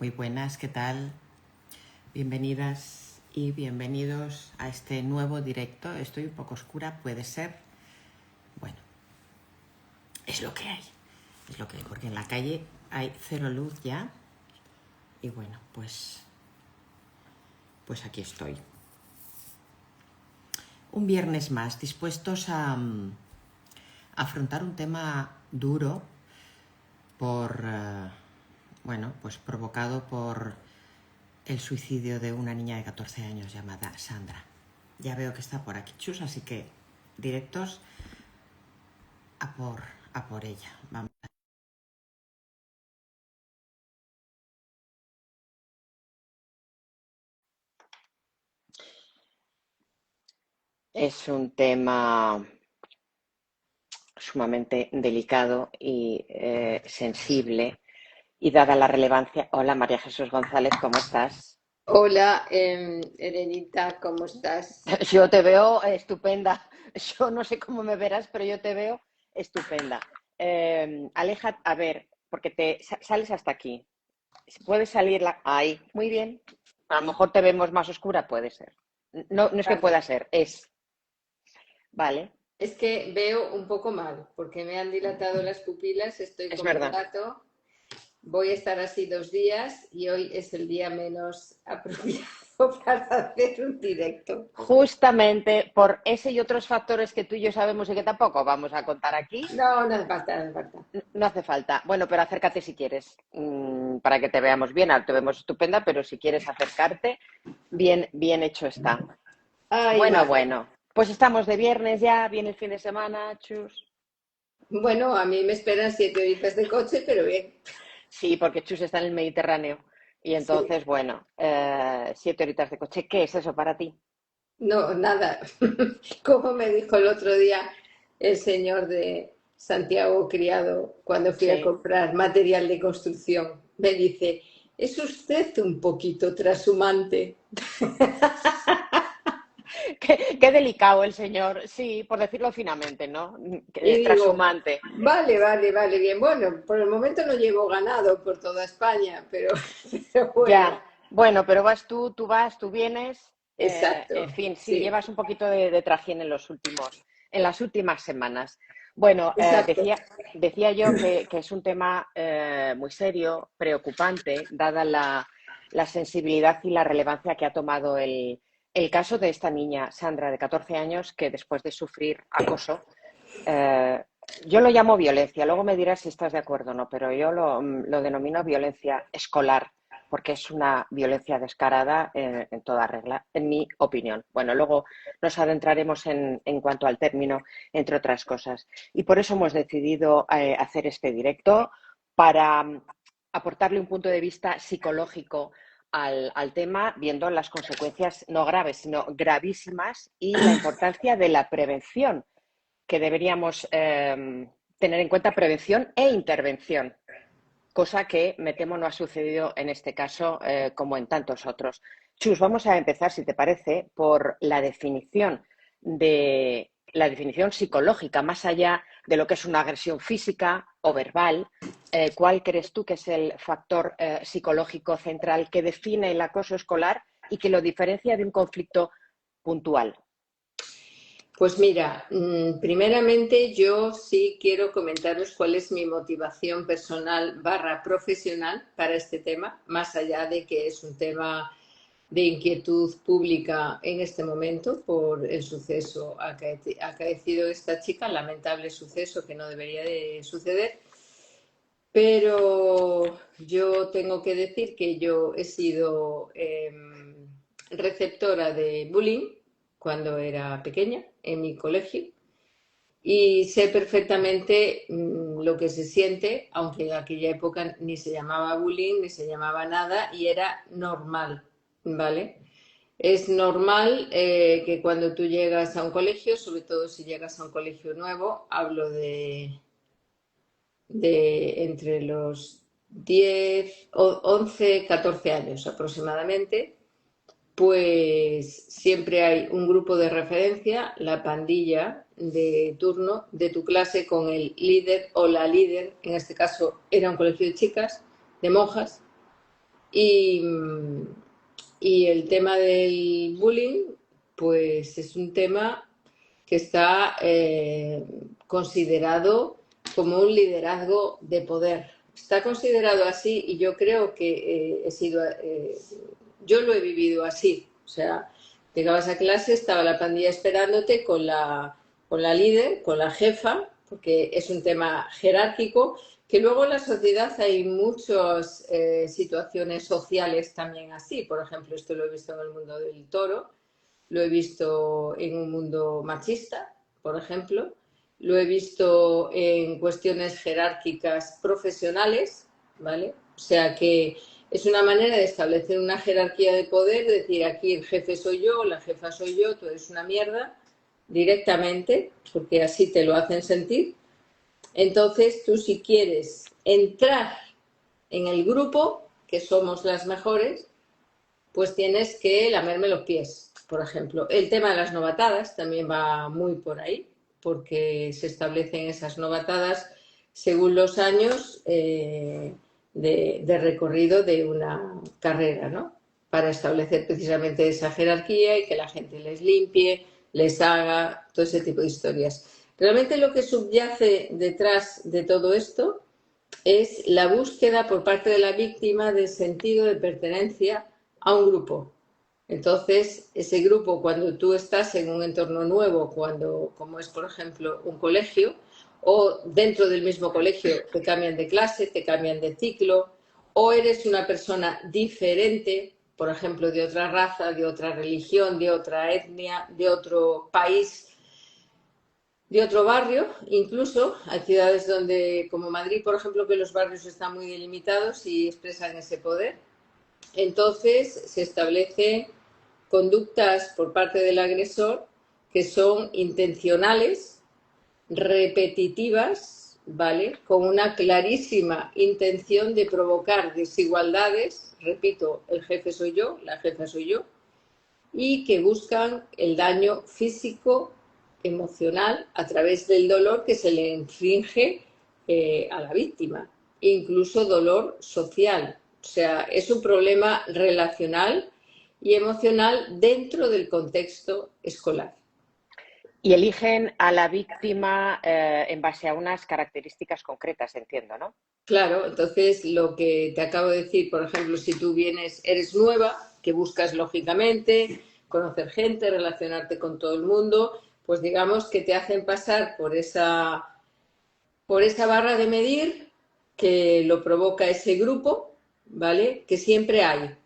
Muy buenas, ¿qué tal? Bienvenidas y bienvenidos a este nuevo directo. Estoy un poco oscura, puede ser. Bueno, es lo que hay. Es lo que hay, porque en la calle hay cero luz ya. Y bueno, pues aquí estoy. Un viernes más, dispuestos a afrontar un tema duro pues provocado por el suicidio de una niña de 14 años llamada Sandra. Ya veo que está por aquí Chus, así que directos a por ella. Vamos. Es un tema sumamente delicado y sensible, y dada la relevancia... Hola, María Jesús González, ¿cómo estás? Hola, Elenita, ¿cómo estás? Yo te veo estupenda. Yo no sé cómo me verás, pero yo te veo estupenda. Aleja, a ver, porque sales hasta aquí. Puedes salir ahí. Muy bien. A lo mejor te vemos más oscura, puede ser. No, no es que Vale. pueda ser, es. Vale, Es que veo un poco mal porque me han dilatado las pupilas, estoy es como un verdad. gato, voy a estar así 2 días y hoy es el día menos apropiado para hacer un directo. Justamente por ese y otros factores que tú y yo sabemos y que tampoco vamos a contar aquí, No, no hace falta, no hace falta. no hace falta. Bueno, pero acércate si quieres, para que te veamos bien. Ahora te vemos estupenda, pero si quieres acercarte, bien, bien hecho está. Ay, Bueno, vale. bueno. Pues estamos de viernes ya, viene el fin de semana, Chus. Bueno, a mí me esperan 7 horitas de coche, pero bien. Sí, porque Chus está en el Mediterráneo. Y Sí. entonces, bueno, 7 horitas de coche. ¿Qué es eso para ti? No, nada. Como me dijo el otro día el señor de Santiago Criado cuando fui a Sí. comprar material de construcción, me dice, ¿es usted un poquito trashumante? Qué delicado el señor, sí, por decirlo finamente, ¿no? Y digo, Trashumante. vale, vale, vale, bien. Bueno, por el momento no llevo ganado por toda España, pero bueno, Ya, bueno, pero vas tú vas, tú vienes, en exacto, fin, sí, sí, llevas un poquito de trajín en las últimas semanas. Bueno, exacto. decía yo que es un tema muy serio, preocupante, dada la sensibilidad y la relevancia que ha tomado el caso de esta niña, Sandra, de 14 años, que después de sufrir acoso, eh, yo lo llamo violencia, luego me dirás si estás de acuerdo o no, pero yo lo denomino violencia escolar, porque es una violencia descarada en toda regla, en mi opinión. Bueno, luego nos adentraremos en cuanto al término, entre otras cosas. Y por eso hemos decidido hacer este directo para aportarle un punto de vista psicológico al tema, viendo las consecuencias no graves, sino gravísimas, y la importancia de la prevención, que deberíamos tener en cuenta, prevención e intervención, cosa que me temo no ha sucedido en este caso como en tantos otros. Chus, vamos a empezar, si te parece, por la definición psicológica, más allá de lo que es una agresión física o verbal. ¿Cuál crees tú que es el factor psicológico central que define el acoso escolar y que lo diferencia de un conflicto puntual? Pues mira, primeramente yo sí quiero comentaros cuál es mi motivación personal barra profesional para este tema, más allá de que es un tema de inquietud pública en este momento por el suceso acaecido esta chica, lamentable suceso que no debería de suceder. Pero yo tengo que decir que yo he sido receptora de bullying cuando era pequeña en mi colegio y sé perfectamente lo que se siente, aunque en aquella época ni se llamaba bullying ni se llamaba nada y era normal, ¿vale? Es normal que cuando tú llegas a un colegio, sobre todo si llegas a un colegio nuevo, hablo de entre los 10 o 11, 14 años aproximadamente, pues siempre hay un grupo de referencia, la pandilla de turno de tu clase con el líder o la líder, en este caso era un colegio de chicas, de monjas, Y, y el tema del bullying, pues es un tema que está considerado como un liderazgo de poder. Está considerado así y yo creo que yo lo he vivido así. O sea, llegabas a clase, estaba la pandilla esperándote con la líder, con la jefa, porque es un tema jerárquico, que luego en la sociedad hay muchas situaciones sociales también así. Por ejemplo, esto lo he visto en el mundo del toro, lo he visto en un mundo machista, por ejemplo, lo he visto en cuestiones jerárquicas profesionales, ¿vale? O sea que es una manera de establecer una jerarquía de poder, decir aquí el jefe soy yo, la jefa soy yo, tú eres una mierda, directamente, porque así te lo hacen sentir. Entonces, tú si quieres entrar en el grupo, que somos las mejores, pues tienes que lamerme los pies, por ejemplo. El tema de las novatadas también va muy por ahí, porque se establecen esas novatadas según los años de recorrido de una carrera, ¿no? Para establecer precisamente esa jerarquía y que la gente les limpie, les haga todo ese tipo de historias. Realmente lo que subyace detrás de todo esto es la búsqueda por parte de la víctima del sentido de pertenencia a un grupo. Entonces, ese grupo, cuando tú estás en un entorno nuevo, cuando, como es, por ejemplo, un colegio, o dentro del mismo colegio te cambian de clase, te cambian de ciclo, o eres una persona diferente, por ejemplo, de otra raza, de otra religión, de otra etnia, de otro país, de otro barrio, incluso hay ciudades donde, como Madrid, por ejemplo, que los barrios están muy delimitados y expresan ese poder. Entonces se establecen conductas por parte del agresor que son intencionales, repetitivas, ¿vale? Con una clarísima intención de provocar desigualdades, repito, el jefe soy yo, la jefa soy yo, y que buscan el daño físico, emocional, a través del dolor que se le inflige a la víctima, incluso dolor social. O sea, es un problema relacional y emocional dentro del contexto escolar. Y eligen a la víctima en base a unas características concretas, entiendo, ¿no? Claro, entonces lo que te acabo de decir, por ejemplo, si tú vienes, eres nueva, que buscas lógicamente conocer gente, relacionarte con todo el mundo, pues digamos que te hacen pasar por esa barra de medir que lo provoca ese grupo, ¿vale? Que siempre hay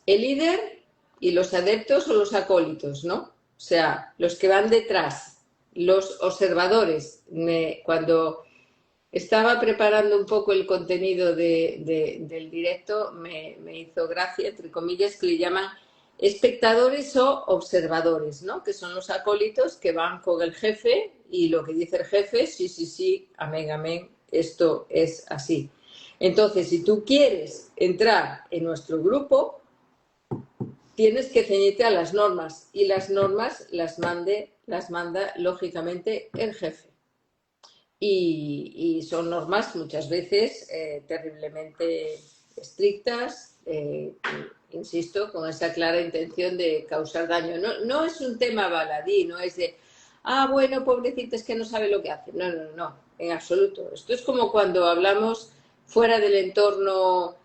el líder y los adeptos o los acólitos, ¿no? O sea, los que van detrás, los observadores. Cuando estaba preparando un poco el contenido del directo, me hizo gracia, entre comillas, que le llaman espectadores o observadores, ¿no? Que son los acólitos que van con el jefe y lo que dice el jefe, sí, sí, sí, amén, amén, esto es así. Entonces, si tú quieres entrar en nuestro grupo, tienes que ceñirte a las normas y las normas las manda lógicamente el jefe. Y son normas muchas veces terriblemente estrictas, insisto, con esa clara intención de causar daño. No, no es un tema baladí, no es de, ah, bueno, pobrecita, es que no sabe lo que hace. No, no, no, en absoluto. Esto es como cuando hablamos fuera del entorno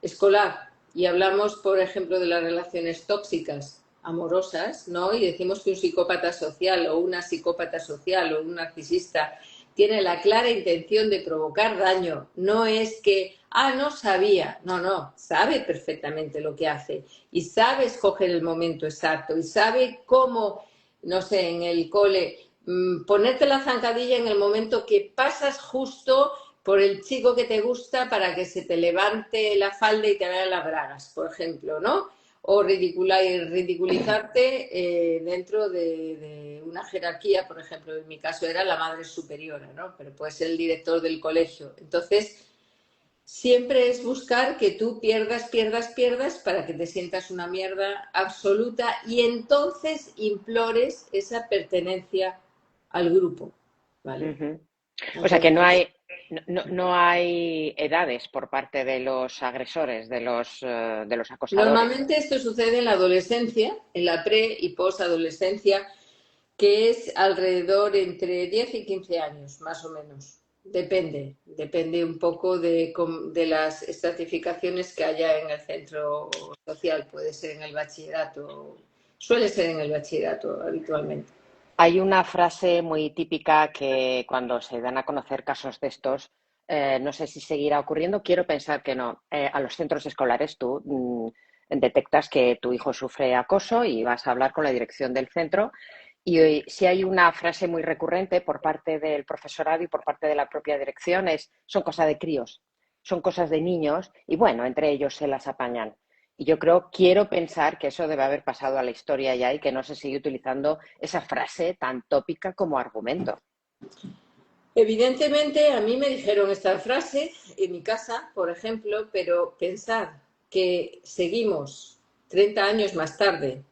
escolar y hablamos, por ejemplo, de las relaciones tóxicas amorosas, ¿no? Y decimos que un psicópata social o una psicópata social o un narcisista tiene la clara intención de provocar daño. No es que, ah, no sabía. No, no, sabe perfectamente lo que hace y sabe escoger el momento exacto y sabe cómo, no sé, en el cole, ponerte la zancadilla en el momento que pasas justo por el chico que te gusta para que se te levante la falda y te vean las bragas, por ejemplo, ¿no? O ridiculizarte dentro de una jerarquía, por ejemplo, en mi caso era la madre superiora, ¿no? Pero puede ser el director del colegio. Entonces, siempre es buscar que tú pierdas para que te sientas una mierda absoluta y entonces implores esa pertenencia al grupo, ¿vale? Ujú. O sea que no Entonces, hay. no hay edades por parte de los agresores, de los acosadores. Normalmente esto sucede en la adolescencia, en la pre y posadolescencia, que es alrededor entre 10 y 15 años, más o menos. Depende un poco de las estratificaciones que haya en el centro social. Puede ser en el bachillerato, suele ser en el bachillerato habitualmente. Hay una frase muy típica que cuando se dan a conocer casos de estos, no sé si seguirá ocurriendo, quiero pensar que no. A los centros escolares tú detectas que tu hijo sufre acoso y vas a hablar con la dirección del centro. Y si hay una frase muy recurrente por parte del profesorado y por parte de la propia dirección, son cosas de críos, son cosas de niños y bueno, entre ellos se las apañan. Y yo quiero pensar que eso debe haber pasado a la historia ya y que no se sigue utilizando esa frase tan tópica como argumento. Evidentemente, a mí me dijeron esta frase en mi casa, por ejemplo, pero pensar que seguimos 30 años más tarde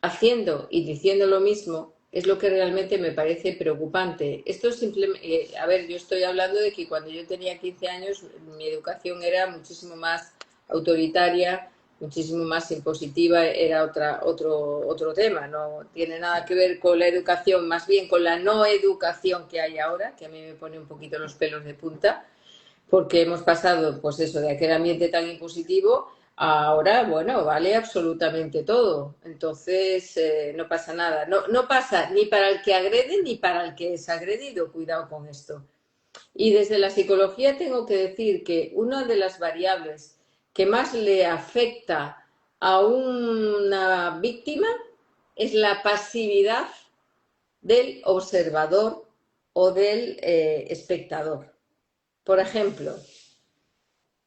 haciendo y diciendo lo mismo es lo que realmente me parece preocupante. Esto simplemente, a ver, yo estoy hablando de que cuando yo tenía 15 años mi educación era muchísimo más autoritaria, muchísimo más impositiva, era otro tema, no tiene nada que ver con la educación, más bien con la no educación que hay ahora, que a mí me pone un poquito los pelos de punta, porque hemos pasado, pues eso, de aquel ambiente tan impositivo a ahora, bueno, vale absolutamente todo. Entonces, no pasa nada. No pasa ni para el que agrede ni para el que es agredido. Cuidado con esto. Y desde la psicología tengo que decir que una de las variables que más le afecta a una víctima es la pasividad del observador o del espectador. Por ejemplo,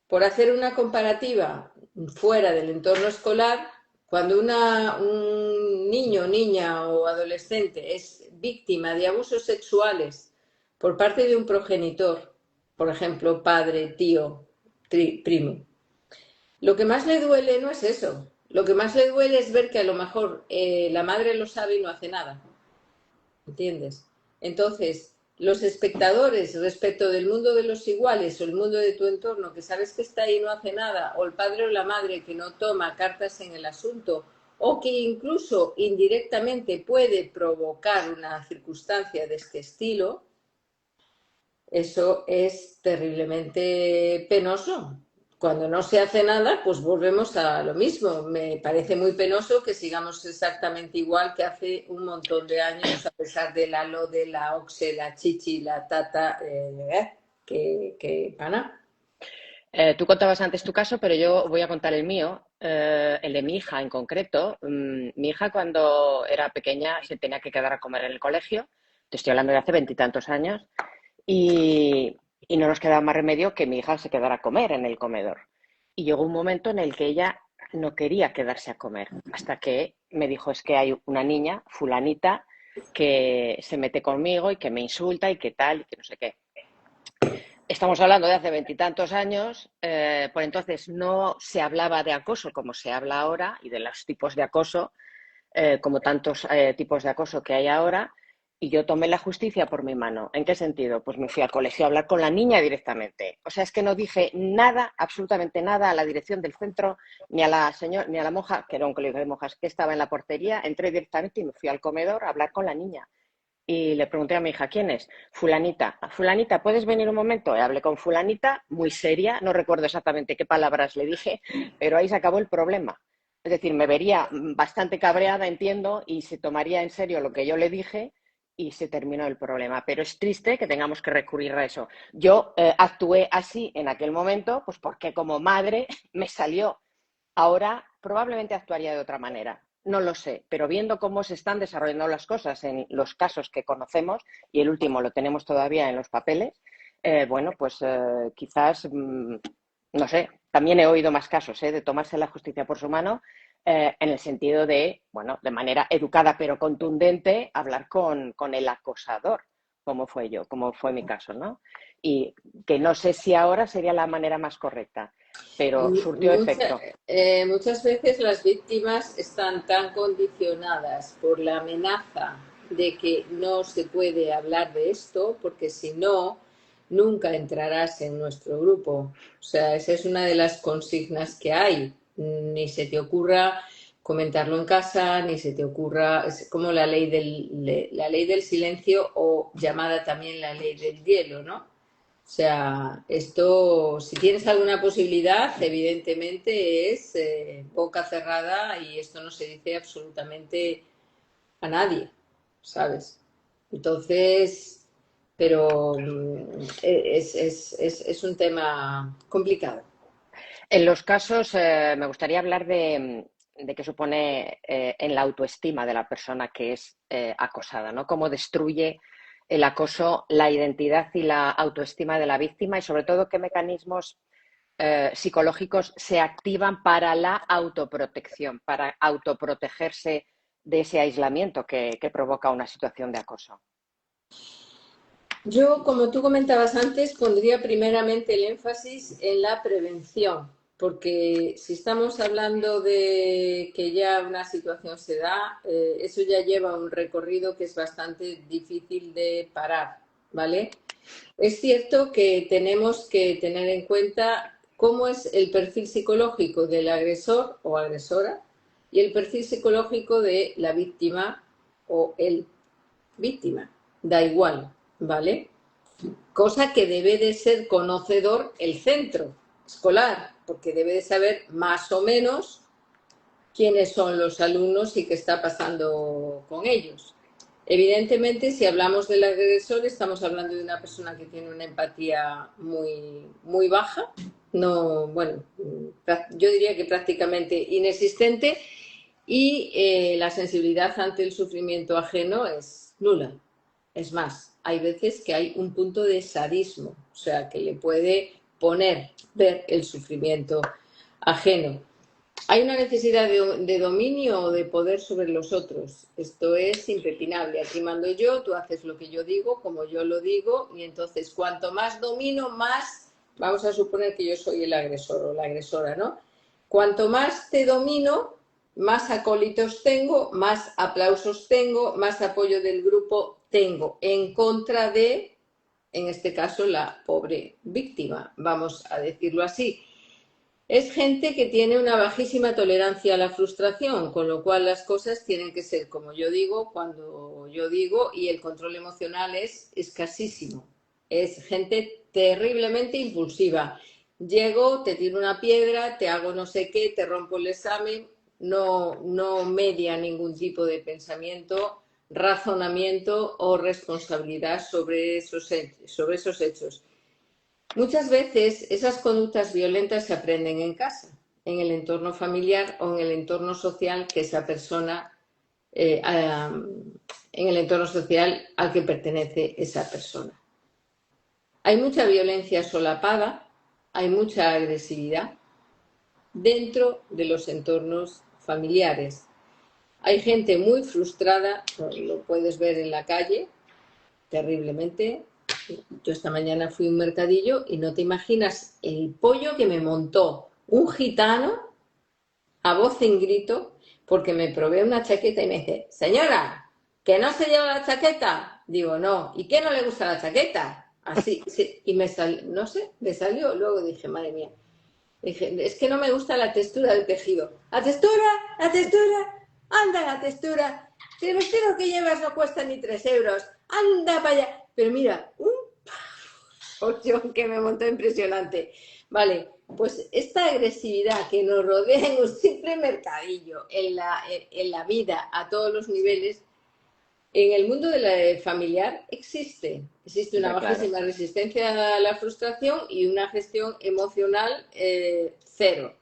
por hacer una comparativa fuera del entorno escolar, cuando un niño, niña o adolescente es víctima de abusos sexuales por parte de un progenitor, por ejemplo, padre, tío, primo, lo que más le duele no es eso. Lo que más le duele es ver que a lo mejor la madre lo sabe y no hace nada. ¿Entiendes? Entonces, los espectadores respecto del mundo de los iguales o el mundo de tu entorno que sabes que está ahí y no hace nada, o el padre o la madre que no toma cartas en el asunto, o que incluso indirectamente puede provocar una circunstancia de este estilo, eso es terriblemente penoso. Cuando no se hace nada, pues volvemos a lo mismo. Me parece muy penoso que sigamos exactamente igual que hace un montón de años, a pesar de la lo, de la oxe, la chichi, la tata, que pana. Tú contabas antes tu caso, pero yo voy a contar el mío, el de mi hija en concreto. Mi hija cuando era pequeña se tenía que quedar a comer en el colegio, te estoy hablando de hace veintitantos años, y no nos quedaba más remedio que mi hija se quedara a comer en el comedor. Y llegó un momento en el que ella no quería quedarse a comer, hasta que me dijo, es que hay una niña, fulanita, que se mete conmigo y que me insulta y que tal, y que no sé qué. Estamos hablando de hace veintitantos años, por entonces no se hablaba de acoso como se habla ahora y de los tipos de acoso, como tantos tipos de acoso que hay ahora, y yo tomé la justicia por mi mano. ¿En qué sentido? Pues me fui al colegio a hablar con la niña directamente. O sea, es que no dije nada, absolutamente nada, a la dirección del centro, ni a la señora, ni a la monja, que era un colegio de monjas que estaba en la portería. Entré directamente y me fui al comedor a hablar con la niña. Y le pregunté a mi hija, ¿quién es? Fulanita. Fulanita, ¿puedes venir un momento? Y hablé con fulanita, muy seria, no recuerdo exactamente qué palabras le dije, pero ahí se acabó el problema. Es decir, me vería bastante cabreada, entiendo, y se tomaría en serio lo que yo le dije y se terminó el problema. Pero es triste que tengamos que recurrir a eso. Yo actué así en aquel momento, pues porque como madre me salió. Ahora probablemente actuaría de otra manera. No lo sé, pero viendo cómo se están desarrollando las cosas en los casos que conocemos, y el último lo tenemos todavía en los papeles, bueno, pues quizás, no sé, también he oído más casos de tomarse la justicia por su mano, en el sentido de, bueno, de manera educada pero contundente, hablar con el acosador, como fue yo, como fue mi caso, ¿no? Y que no sé si ahora sería la manera más correcta, pero surtió efecto. Muchas veces las víctimas están tan condicionadas por la amenaza de que no se puede hablar de esto, porque si no, nunca entrarás en nuestro grupo. O sea, esa es una de las consignas que hay. Ni se te ocurra comentarlo en casa, ni se te ocurra, es como la ley del silencio o llamada también la ley del hielo, ¿no? O sea, esto, si tienes alguna posibilidad, evidentemente es boca cerrada y esto no se dice absolutamente a nadie, ¿sabes? Entonces, pero es un tema complicado. En los casos, me gustaría hablar de qué supone en la autoestima de la persona que es acosada, ¿no? Cómo destruye el acoso la identidad y la autoestima de la víctima y, sobre todo, qué mecanismos psicológicos se activan para la autoprotección, para autoprotegerse de ese aislamiento que provoca una situación de acoso. Yo, como tú comentabas antes, pondría primeramente el énfasis en la prevención, porque si estamos hablando de que ya una situación se da, eso ya lleva un recorrido que es bastante difícil de parar, ¿vale? Es cierto que tenemos que tener en cuenta cómo es el perfil psicológico del agresor o agresora y el perfil psicológico de la víctima o el víctima. Da igual, ¿vale? Cosa que debe de ser conocedor el centro escolar, porque debe de saber más o menos quiénes son los alumnos y qué está pasando con ellos. Evidentemente, si hablamos del agresor, estamos hablando de una persona que tiene una empatía muy, muy baja, no, bueno, yo diría que prácticamente inexistente, y la sensibilidad ante el sufrimiento ajeno es nula. Es más, hay veces que hay un punto de sadismo, o sea, que le puede poner, ver el sufrimiento ajeno. Hay una necesidad de dominio o de poder sobre los otros. Esto es impepinable. Aquí mando yo, tú haces lo que yo digo, como yo lo digo, y entonces cuanto más domino, más, vamos a suponer que yo soy el agresor o la agresora, ¿no? Cuanto más te domino, más acólitos tengo, más aplausos tengo, más apoyo del grupo tengo, en contra de, en este caso, la pobre víctima, vamos a decirlo así. Es gente que tiene una bajísima tolerancia a la frustración, con lo cual las cosas tienen que ser como yo digo, cuando yo digo, y el control emocional es escasísimo. Es gente terriblemente impulsiva. Llego, te tiro una piedra, te hago no sé qué, te rompo el examen, no media ningún tipo de pensamiento, razonamiento o responsabilidad sobre esos hechos. Muchas veces esas conductas violentas se aprenden en casa, en el entorno familiar o en el entorno social que esa persona, en el entorno social al que pertenece esa persona. Hay mucha violencia solapada, hay mucha agresividad dentro de los entornos familiares. Hay gente muy frustrada, lo puedes ver en la calle, terriblemente. Yo esta mañana fui a un mercadillo y no te imaginas el pollo que me montó un gitano a voz en grito porque me probé una chaqueta y me dice, señora, ¿que no se lleva la chaqueta? Digo, no. ¿Y qué no le gusta la chaqueta? Así, sí. Y me salió, no sé, me salió. Luego dije, madre mía. Dije, es que no me gusta la textura del tejido. ¿La textura? ¿La textura? Anda la textura. Si el vestido que llevas no cuesta ni 3 euros. Anda para allá. Pero mira, un ocho que me montó impresionante. Vale, pues esta agresividad que nos rodea en un simple mercadillo, en la vida a todos los niveles, en el mundo de la familiar existe una bajísima resistencia a la frustración y una gestión emocional cero.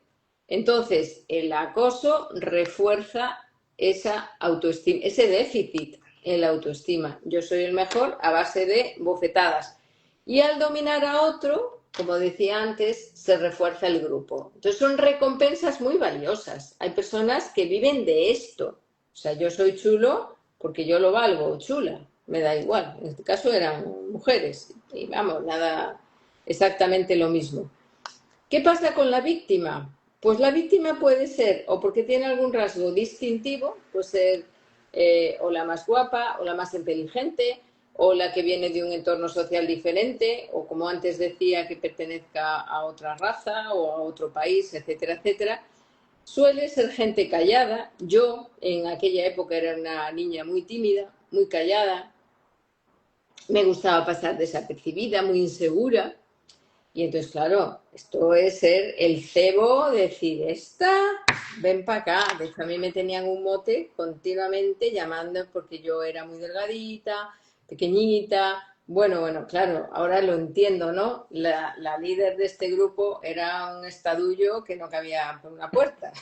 Entonces, el acoso refuerza esa autoestima, ese déficit en la autoestima. Yo soy el mejor a base de bofetadas. Y al dominar a otro, como decía antes, se refuerza el grupo. Entonces son recompensas muy valiosas. Hay personas que viven de esto. O sea, yo soy chulo porque yo lo valgo, chula, me da igual. En este caso eran mujeres y vamos, nada exactamente lo mismo. ¿Qué pasa con la víctima? Pues la víctima puede ser, o porque tiene algún rasgo distintivo, puede ser o la más guapa, o la más inteligente, o la que viene de un entorno social diferente, o como antes decía, que pertenezca a otra raza o a otro país, etcétera, etcétera. Suele ser gente callada. Yo en aquella época era una niña muy tímida, muy callada, me gustaba pasar desapercibida, muy insegura. Y entonces, claro, esto es ser el cebo, decir, esta, ven para acá. De hecho, a mí me tenían un mote continuamente llamando porque yo era muy delgadita, pequeñita. Bueno, claro, ahora lo entiendo, ¿no? La líder de este grupo era un estadullo que no cabía por una puerta.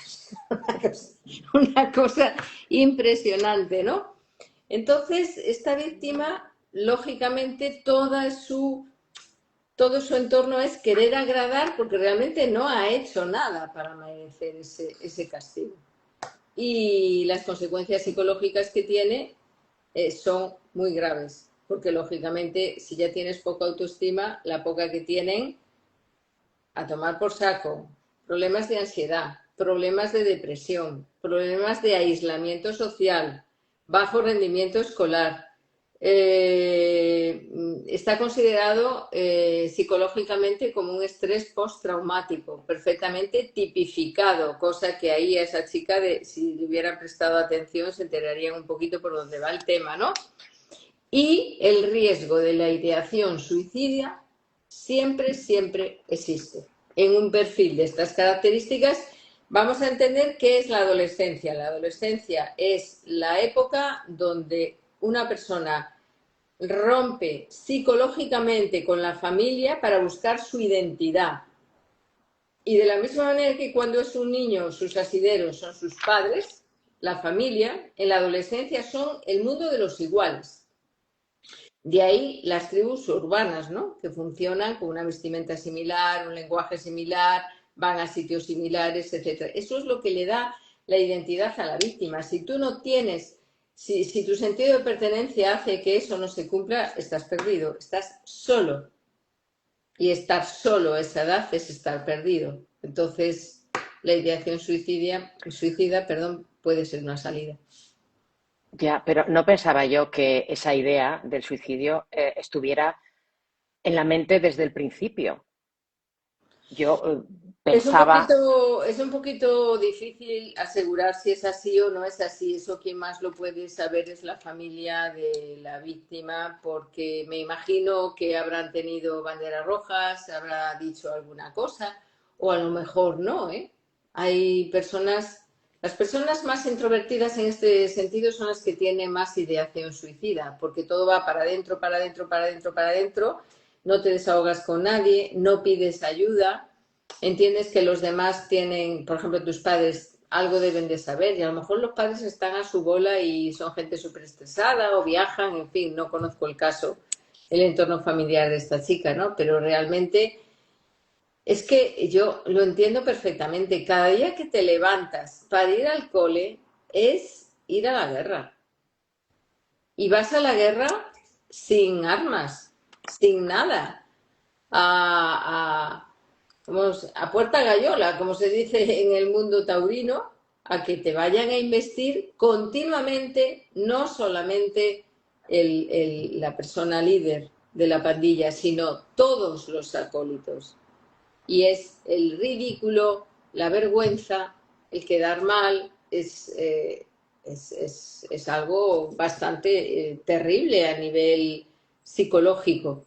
Una cosa impresionante, ¿no? Entonces, esta víctima, lógicamente, todo su entorno es querer agradar porque realmente no ha hecho nada para merecer ese castigo. Y las consecuencias psicológicas que tiene son muy graves, porque lógicamente si ya tienes poca autoestima, la poca que tienen, a tomar por saco, problemas de ansiedad, problemas de depresión, problemas de aislamiento social, bajo rendimiento escolar. Está considerado psicológicamente como un estrés postraumático, perfectamente tipificado, cosa que ahí a esa chica, si le hubieran prestado atención, se enterarían un poquito por dónde va el tema, ¿no? Y el riesgo de la ideación suicida siempre existe. En un perfil de estas características vamos a entender qué es la adolescencia. La adolescencia es la época donde una persona rompe psicológicamente con la familia para buscar su identidad. Y de la misma manera que cuando es un niño sus asideros son sus padres, la familia, en la adolescencia son el mundo de los iguales. De ahí las tribus urbanas, ¿no? Que funcionan con una vestimenta similar, un lenguaje similar, van a sitios similares, etcétera. Eso es lo que le da la identidad a la víctima. Si tú no tienes, si tu sentido de pertenencia hace que eso no se cumpla, estás perdido, estás solo. Y estar solo a esa edad es estar perdido. Entonces, la ideación suicida, puede ser una salida. Ya, pero no pensaba yo que esa idea del suicidio estuviera en la mente desde el principio. Yo pensaba, Es un poquito difícil asegurar si es así o no es así. Eso quien más lo puede saber es la familia de la víctima, porque me imagino que habrán tenido banderas rojas, habrá dicho alguna cosa, o a lo mejor no, ¿eh? Hay las personas más introvertidas en este sentido son las que tienen más ideación suicida, porque todo va para adentro, para adentro, para adentro, para adentro, no te desahogas con nadie, no pides ayuda. Entiendes que los demás tienen, por ejemplo, tus padres algo deben de saber y a lo mejor los padres están a su bola y son gente súper estresada o viajan, en fin, no conozco el caso, el entorno familiar de esta chica, ¿no? Pero realmente es que yo lo entiendo perfectamente. Cada día que te levantas para ir al cole es ir a la guerra. Y vas a la guerra sin armas, sin nada. A, a puerta gallola, como se dice en el mundo taurino, a que te vayan a investir continuamente, no solamente la persona líder de la pandilla, sino todos los acólitos. Y es el ridículo, la vergüenza, el quedar mal, es algo bastante terrible a nivel psicológico.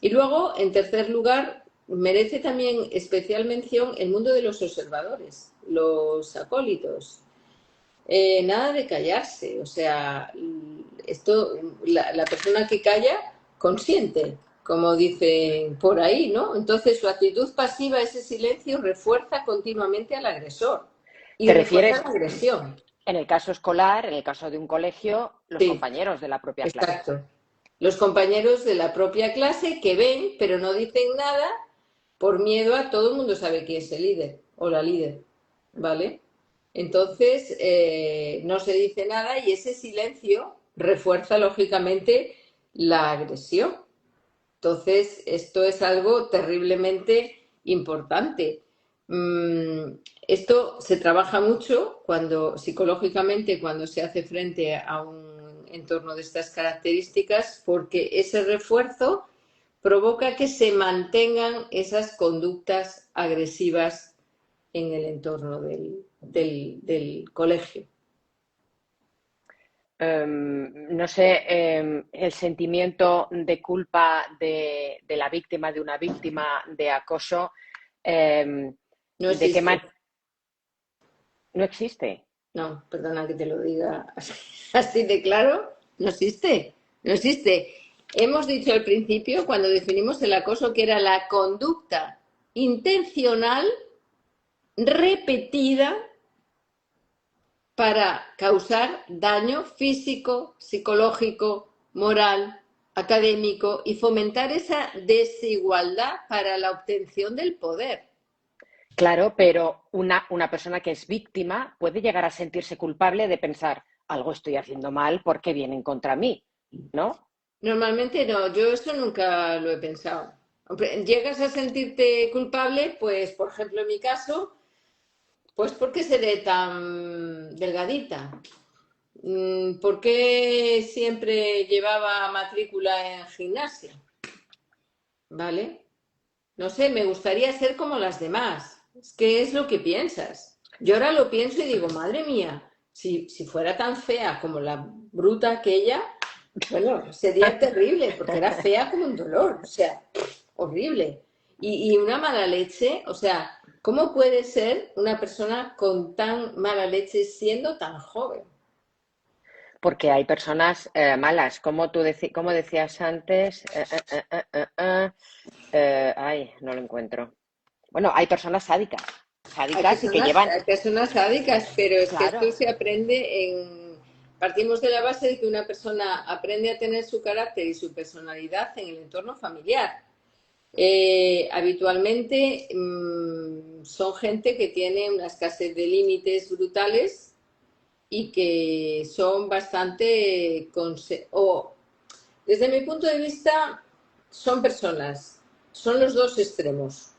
Y luego, en tercer lugar, merece también especial mención el mundo de los observadores, los acólitos. Nada de callarse, o sea, la persona que calla consiente, como dicen por ahí, ¿no? Entonces su actitud pasiva, ese silencio, refuerza continuamente al agresor y ¿te refuerza refieres la agresión. en el caso escolar, en el caso de un colegio, los Sí, compañeros de la propia clase? exacto. Los compañeros de la propia clase que ven, pero no dicen nada por miedo a todo el mundo sabe quién es el líder o la líder, ¿vale? Entonces, no se dice nada y ese silencio refuerza lógicamente la agresión. Entonces, esto es algo terriblemente importante. Esto se trabaja mucho psicológicamente, cuando se hace frente a un entorno de estas características, porque ese refuerzo provoca que se mantengan esas conductas agresivas en el entorno del colegio. No sé, el sentimiento de culpa de la víctima, de una víctima de acoso, No ¿de qué existe. manera? No existe. No, perdona que te lo diga así de claro. No existe. No existe. Hemos dicho al principio, cuando definimos el acoso, que era la conducta intencional repetida para causar daño físico, psicológico, moral, académico y fomentar esa desigualdad para la obtención del poder. Claro, pero una persona que es víctima puede llegar a sentirse culpable de pensar, algo estoy haciendo mal porque vienen contra mí, ¿no? Normalmente no, yo eso nunca lo he pensado. Llegas a sentirte culpable, pues, por ejemplo, en mi caso, pues porque seré tan delgadita. ¿Por qué siempre llevaba matrícula en gimnasia? ¿Vale? No sé, me gustaría ser como las demás. ¿Qué es lo que piensas? Yo ahora lo pienso y digo, madre mía, si fuera tan fea como la bruta aquella, bueno, sería terrible, porque era fea como un dolor, o sea, horrible. Y una mala leche, o sea, ¿cómo puede ser una persona con tan mala leche siendo tan joven? Porque hay personas malas, como como decías antes, ay, no lo encuentro. Bueno, hay personas sádicas, sádicas y que llevan, Hay personas sádicas, pero es que esto claro, se aprende en... Partimos de la base de que una persona aprende a tener su carácter y su personalidad en el entorno familiar. Habitualmente son gente que tiene una escasez de límites brutales y que son bastante... o, desde mi punto de vista, son personas, son los dos extremos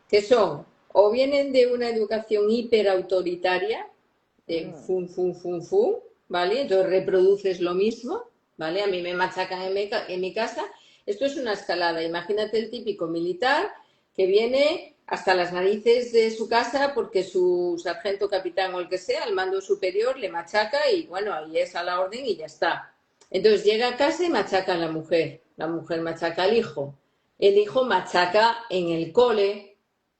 que son o vienen de una educación hiperautoritaria, de mm, fun, ¿vale? Entonces reproduces lo mismo, ¿vale? A mí me machacan en mi casa. Esto es una escalada. Imagínate el típico militar que viene hasta las narices de su casa porque su sargento, capitán o el que sea, el mando superior le machaca y bueno, ahí es a la orden y ya está. Entonces llega a casa y machaca a la mujer machaca al hijo, el hijo machaca en el cole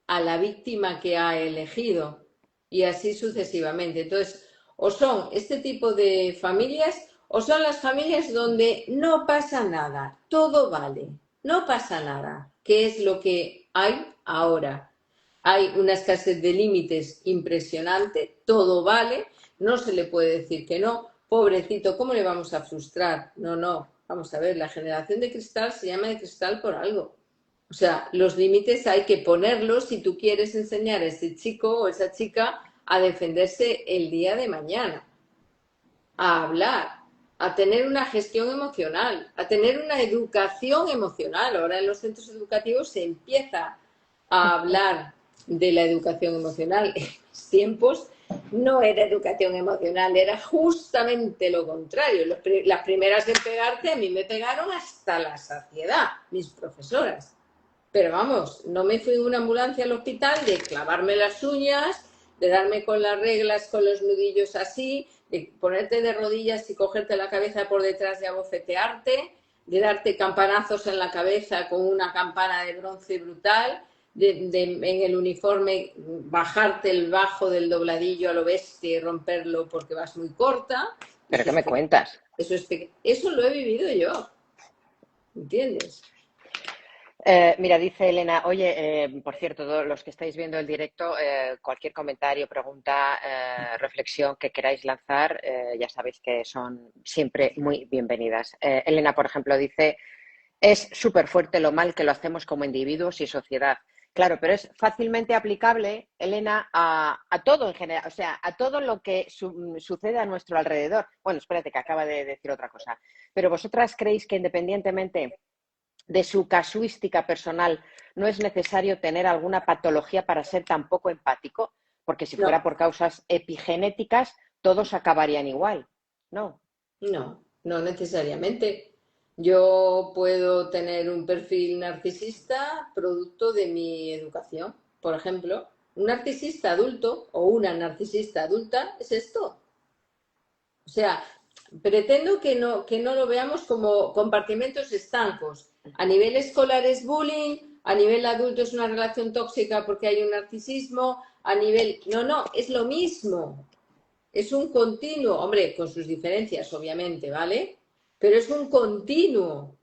a la víctima que ha elegido y así sucesivamente. Entonces, o son este tipo de familias o son las familias donde no pasa nada, todo vale, no pasa nada, que es lo que hay ahora. Hay una escasez de límites impresionante, todo vale, no se le puede decir que no. Pobrecito, ¿cómo le vamos a frustrar? No, no, vamos a ver, la generación de cristal se llama de cristal por algo. O sea, los límites hay que ponerlos si tú quieres enseñar a ese chico o esa chica a defenderse el día de mañana, a hablar, a tener una gestión emocional, a tener una educación emocional. Ahora en los centros educativos se empieza a hablar de la educación emocional. En los tiempos no era educación emocional, era justamente lo contrario. Las primeras en pegarte a mí me pegaron hasta la saciedad, mis profesoras. Pero vamos, no me fui en una ambulancia al hospital de clavarme las uñas, de darme con las reglas, con los nudillos así, de ponerte de rodillas y cogerte la cabeza por detrás y abofetearte, de darte campanazos en la cabeza con una campana de bronce brutal, en el uniforme bajarte el bajo del dobladillo a lo bestia y romperlo porque vas muy corta. ¿pero qué me cuentas? Eso lo he vivido yo, ¿entiendes? Mira, dice Elena, oye, por cierto, todos los que estáis viendo el directo, cualquier comentario, pregunta, reflexión que queráis lanzar, ya sabéis que son siempre muy bienvenidas. Elena, por ejemplo, dice, es súper fuerte lo mal que lo hacemos como individuos y sociedad. Claro, pero es fácilmente aplicable, Elena, a todo en general, o sea, a todo lo que sucede a nuestro alrededor. Bueno, espérate, que acaba de decir otra cosa. Pero vosotras creéis que independientemente de su casuística personal, no es necesario tener alguna patología para ser tan poco empático, porque si No, fuera por causas epigenéticas, todos acabarían igual, ¿no? No, no necesariamente. Yo puedo tener un perfil narcisista producto de mi educación. Por ejemplo, un narcisista adulto o una narcisista adulta es esto. O sea, pretendo que no lo veamos como compartimentos estancos. A nivel escolar es bullying, a nivel adulto es una relación tóxica porque hay un narcisismo, a nivel... No, no, es lo mismo. Es un continuo, hombre, con sus diferencias, obviamente, ¿vale? Pero es un continuo.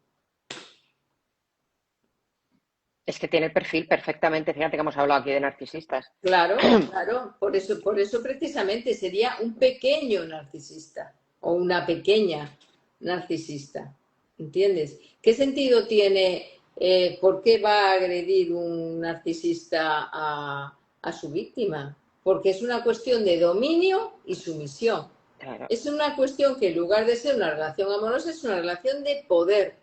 Es que tiene el perfil perfectamente. Fíjate que hemos hablado aquí de narcisistas. Claro, claro. Por eso precisamente sería un pequeño narcisista o una pequeña narcisista. ¿Entiendes? ¿Qué sentido tiene, por qué va a agredir un narcisista a su víctima? Porque es una cuestión de dominio y sumisión. Claro. Es una cuestión que en lugar de ser una relación amorosa es una relación de poder.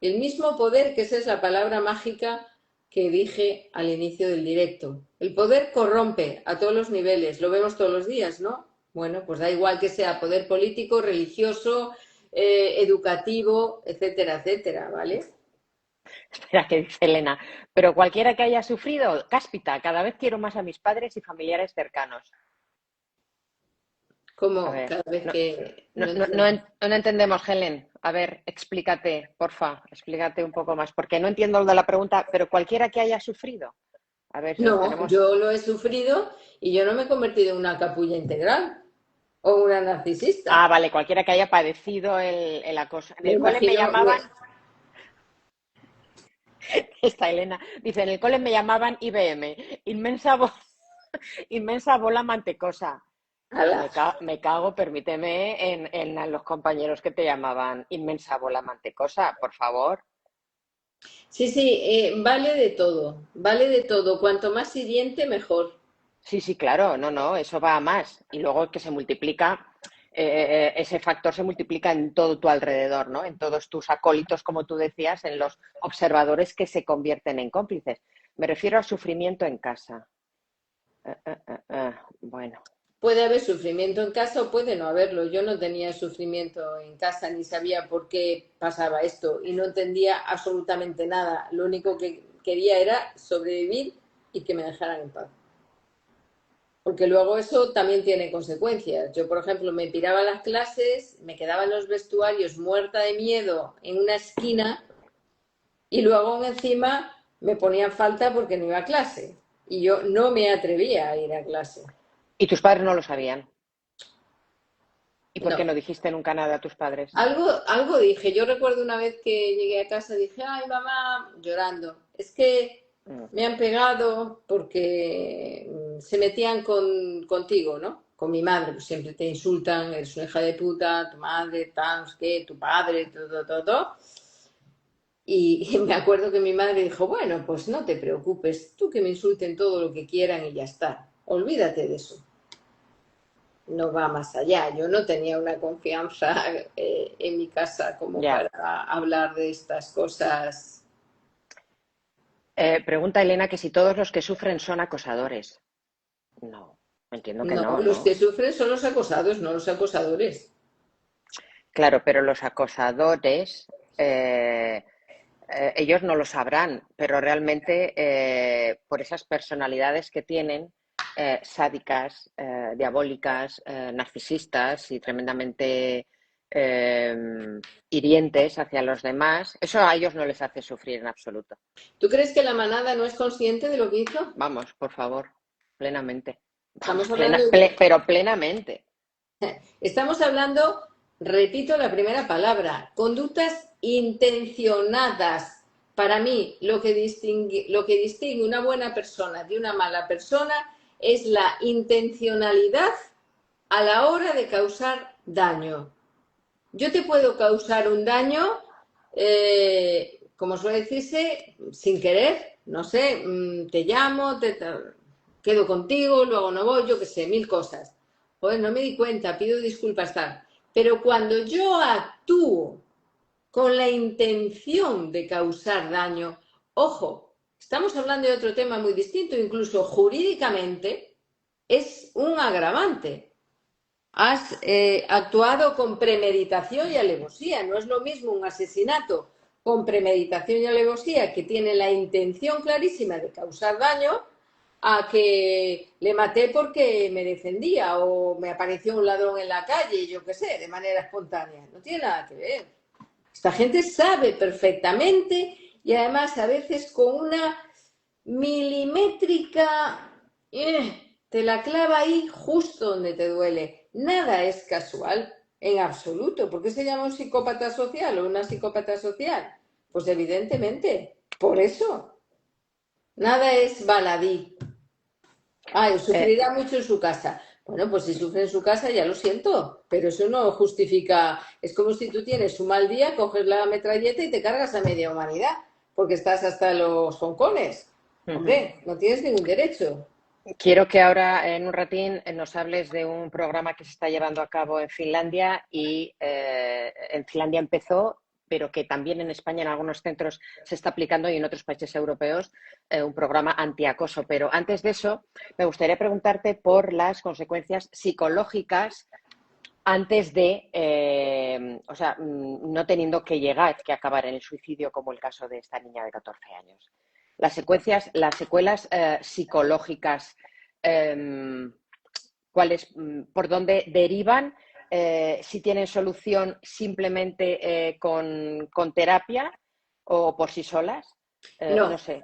El mismo poder, que esa es la palabra mágica que dije al inicio del directo. El poder corrompe a todos los niveles, lo vemos todos los días, ¿no? Bueno, pues da igual que sea poder político, religioso, educativo, etcétera, etcétera, ¿vale? Espera, que dice Elena. Pero cualquiera que haya sufrido, cáspita, cada vez quiero más a mis padres y familiares cercanos. A Como ver, cada vez no, que no, no no, no, entiendo. no entendemos, Helen. A ver, explícate, porfa, explícate un poco más, porque no entiendo lo de la pregunta, pero cualquiera que haya sufrido. A ver, No, tenemos. yo lo he sufrido y yo no me he convertido en una capulla integral o una Ah, narcisista. vale, cualquiera que haya padecido el acoso. En Me el cole me imagino, llamaban, esta Elena, dice, en el cole me llamaban IBM, inmensa, inmensa bola mantecosa. ala. Me cago, permíteme, en los compañeros que te llamaban inmensa bola mantecosa, por favor. Sí, sí, vale de todo, vale de todo. Cuanto más hiriente, mejor. Sí, sí, claro, no, no, eso va a más. Y luego que se multiplica, ese factor se multiplica en todo tu alrededor, ¿no? En todos tus acólitos, como tú decías, en los observadores que se convierten en cómplices. Me refiero al sufrimiento en casa. Bueno, Puede haber sufrimiento en casa o puede no haberlo. Yo no tenía sufrimiento en casa ni sabía por qué pasaba esto y no entendía absolutamente nada. Lo único que quería era sobrevivir y que me dejaran en paz. Porque luego eso también tiene consecuencias. Yo, por ejemplo, me piraba a las clases, me quedaba en los vestuarios muerta de miedo en una esquina y luego aún encima me ponían falta porque no iba a clase. Y yo no me atrevía a ir a clase. y tus padres no lo sabían. ¿Y por No. qué no dijiste nunca nada a tus padres? Algo dije. Yo recuerdo una vez que llegué a casa, dije, ay, mamá, llorando. Es que Mm. me han pegado porque se metían contigo, ¿no? Con mi madre, pues siempre te insultan, eres una hija de puta, tu madre, tal, no sé qué, tu padre, todo, todo, todo. Y me acuerdo que mi madre dijo, bueno, pues no te preocupes, tú que me insulten todo lo que quieran y ya está, olvídate de eso, no va más allá. Yo no tenía una confianza en mi casa como Ya. para hablar de estas cosas. Pregunta Elena que si todos los que sufren son acosadores. No, entiendo que No, no, los que ¿no? sufren son los acosados, no los acosadores. Claro, pero los acosadores, ellos no lo sabrán, pero realmente por esas personalidades que tienen, sádicas, diabólicas, narcisistas y tremendamente eh, hirientes hacia los demás, eso a ellos no les hace sufrir en absoluto. ¿Tú crees que la manada no es consciente de lo que hizo? Vamos, por favor, plenamente. Estamos Vamos, hablando pero plenamente. Estamos hablando, repito la primera palabra, conductas intencionadas. Para mí, lo que distingue una buena persona de una mala persona es la intencionalidad a la hora de causar daño. Yo te puedo causar un daño, como suele decirse, sin querer, no sé, te llamo, quedo contigo, luego no voy, yo qué sé, mil cosas. Joder, no me di cuenta, pido disculpas, tal. Pero cuando yo actúo con la intención de causar daño, ojo, estamos hablando de otro tema muy distinto, incluso jurídicamente es un agravante. has actuado con premeditación y alevosía. No es lo mismo un asesinato con premeditación y alevosía que tiene la intención clarísima de causar daño a que le maté porque me defendía o me apareció un ladrón en la calle, yo qué sé, de manera espontánea. No tiene nada que ver. Esta gente sabe perfectamente y además a veces con una milimétrica, te la clava ahí justo donde te duele. Nada es casual, en absoluto. ¿Por qué se llama un psicópata social o una psicópata social? Pues evidentemente, por eso. Nada es baladí. Ay, Eh, sufrirá mucho en su casa. Bueno, pues si sufre en su casa ya lo siento, pero eso no justifica. Es como si tú tienes un mal día, coges la metralleta y te cargas a media humanidad, porque estás hasta los joncones. ujú. Hombre, no tienes ningún derecho. Quiero que ahora, en un ratín, nos hables de un programa que se está llevando a cabo en Finlandia y en Finlandia empezó, pero que también en España en algunos centros se está aplicando y en otros países europeos, un programa antiacoso. Pero antes de eso, me gustaría preguntarte por las consecuencias psicológicas antes de, o sea, no teniendo que llegar, que acabar en el suicidio, como el caso de esta niña de 14 años. Las secuelas psicológicas, eh, ¿cuáles, por dónde derivan? Si tienen solución simplemente con terapia o por sí solas, no No, sé,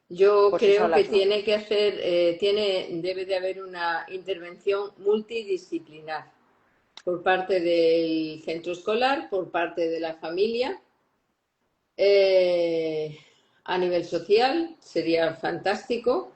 yo por sí creo que solas no. tiene que hacer, debe de haber una intervención multidisciplinar por parte del centro escolar, por parte de la familia. Eh, a nivel social sería fantástico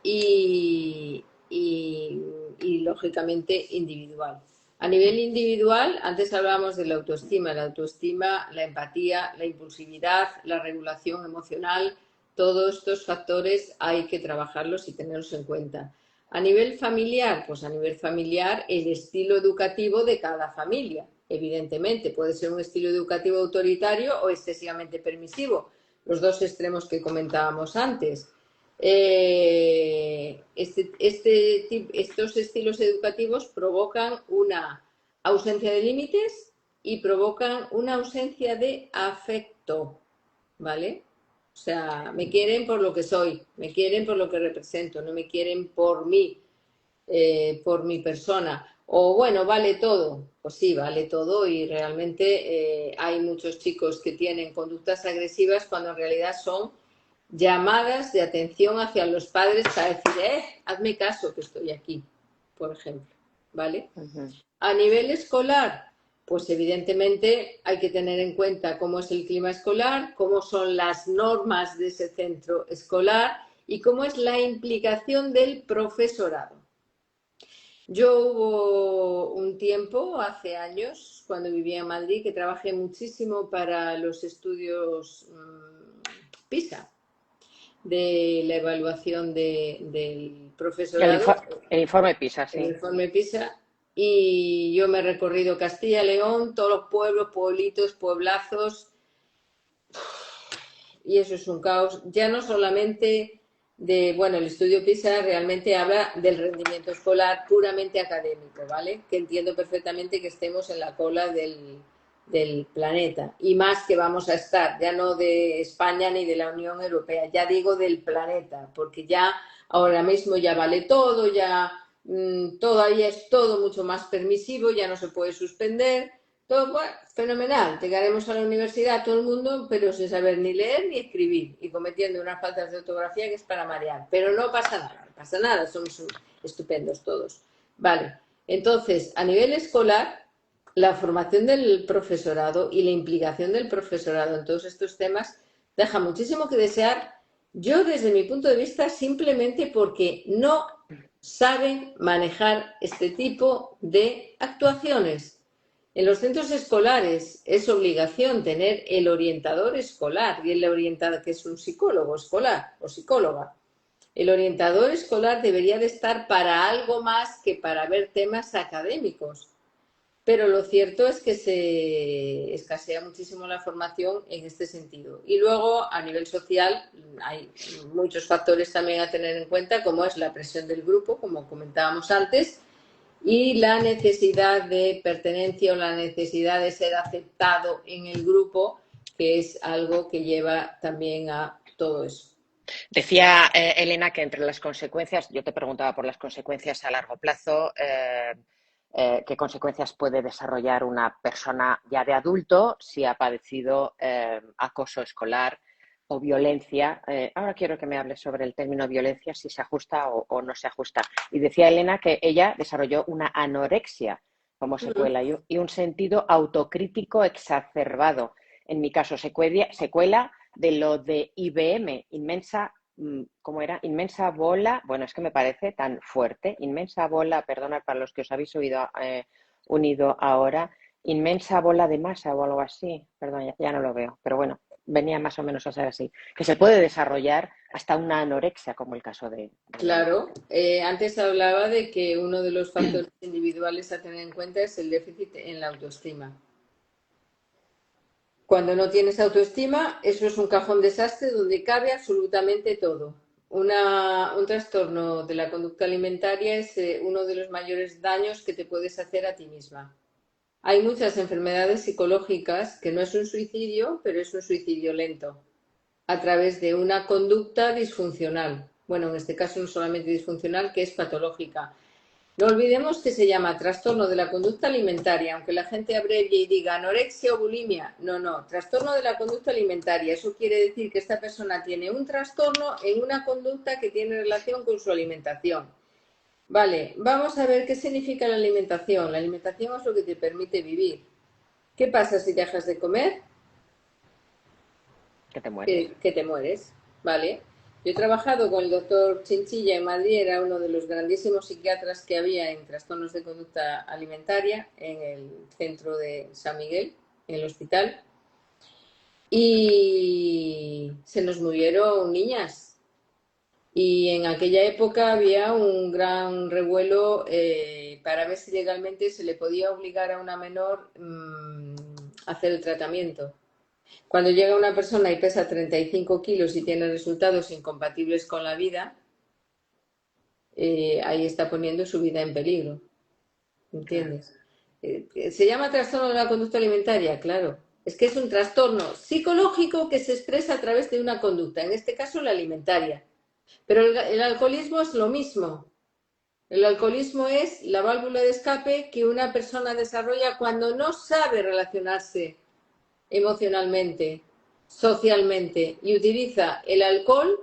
y, y, y, lógicamente individual. A nivel individual, antes hablábamos de la autoestima, la empatía, la impulsividad, la regulación emocional, todos estos factores hay que trabajarlos y tenerlos en cuenta. A nivel familiar, pues a nivel familiar el estilo educativo de cada familia, evidentemente, puede ser un estilo educativo autoritario o excesivamente permisivo, los dos extremos que comentábamos antes. Estos estilos educativos provocan una ausencia de límites y provocan una ausencia de afecto, ¿vale? O sea, me quieren por lo que soy, me quieren por lo que represento, no me quieren por mi persona. O bueno, vale todo. Pues sí, vale todo y realmente hay muchos chicos que tienen conductas agresivas cuando en realidad son llamadas de atención hacia los padres para decir, hazme caso que estoy aquí, por ejemplo, ¿vale? Uh -huh. A nivel escolar, pues evidentemente hay que tener en cuenta cómo es el clima escolar, cómo son las normas de ese centro escolar y cómo es la implicación del profesorado. Yo hubo un tiempo, hace años, cuando vivía en Madrid, que trabajé muchísimo para los estudios PISA, de la evaluación del profesorado, El informe PISA, el sí. informe PISA, y yo me he recorrido Castilla y León, todos los pueblos, pueblitos, pueblazos, y eso es un caos, ya no solamente bueno, el estudio PISA realmente habla del rendimiento escolar puramente académico, ¿vale? Que entiendo perfectamente que estemos en la cola del planeta, y más que vamos a estar, ya no de España ni de la Unión Europea, ya digo del planeta, porque ya ahora mismo ya vale todo, ya todavía es todo mucho más permisivo, ya no se puede suspender. Todo, bueno, fenomenal. Llegaremos a la universidad todo el mundo, pero sin saber ni leer ni escribir y cometiendo unas faltas de ortografía que es para marear. Pero no pasa nada, no pasa nada, somos estupendos todos. Vale, entonces, a nivel escolar, la formación del profesorado y la implicación del profesorado en todos estos temas deja muchísimo que desear. Yo, desde mi punto de vista, simplemente porque no saben manejar este tipo de actuaciones. En los centros escolares es obligación tener el orientador escolar y el orientador, que es un psicólogo escolar o psicóloga. El orientador escolar debería de estar para algo más que para ver temas académicos. Pero lo cierto es que se escasea muchísimo la formación en este sentido. Y luego, a nivel social, hay muchos factores también a tener en cuenta, como es la presión del grupo, como comentábamos antes, y la necesidad de pertenencia o la necesidad de ser aceptado en el grupo, que es algo que lleva también a todo eso. Decía Elena que entre las consecuencias, yo te preguntaba por las consecuencias a largo plazo, qué consecuencias puede desarrollar una persona ya de adulto si ha padecido acoso escolar o violencia. Ahora quiero que me hables sobre el término violencia, si se ajusta o no se ajusta. Y decía Elena que ella desarrolló una anorexia como secuela y un sentido autocrítico exacerbado. En mi caso, secuela de lo de IBM, inmensa, ¿cómo era? Inmensa bola, bueno, es que me parece tan fuerte, inmensa bola, perdonad para los que os habéis unido ahora, inmensa bola de masa o algo así, perdón, ya no lo veo, pero bueno, venía más o menos a ser así, que se puede desarrollar hasta una anorexia, como el caso de Elena. Claro, antes hablaba de que uno de los factores individuales a tener en cuenta es el déficit en la autoestima. Cuando no tienes autoestima, eso es un cajón desastre donde cabe absolutamente todo. Un trastorno de la conducta alimentaria es uno de los mayores daños que te puedes hacer a ti misma. Hay muchas enfermedades psicológicas que no es un suicidio, pero es un suicidio lento, a través de una conducta disfuncional. Bueno, en este caso no solamente disfuncional, que es patológica. No olvidemos que se llama trastorno de la conducta alimentaria, aunque la gente abrevie y diga anorexia o bulimia. No, no, trastorno de la conducta alimentaria. Eso quiere decir que esta persona tiene un trastorno en una conducta que tiene relación con su alimentación. Vale, vamos a ver qué significa la alimentación. La alimentación es lo que te permite vivir. ¿Qué pasa si dejas de comer? Que te mueres. Que te mueres, ¿vale? Yo he trabajado con el doctor Chinchilla en Madrid, era uno de los grandísimos psiquiatras que había en trastornos de conducta alimentaria en el centro de San Miguel, en el hospital, y se nos murieron niñas. Y en aquella época había un gran revuelo para ver si legalmente se le podía obligar a una menor a hacer el tratamiento. Cuando llega una persona y pesa 35 kilos y tiene resultados incompatibles con la vida, ahí está poniendo su vida en peligro. Claro. ¿Entiendes? ¿Se llama trastorno de la conducta alimentaria? Claro. Es que es un trastorno psicológico que se expresa a través de una conducta, en este caso la alimentaria. Pero el alcoholismo es lo mismo. El alcoholismo es la válvula de escape que una persona desarrolla cuando no sabe relacionarse emocionalmente, socialmente, y utiliza el alcohol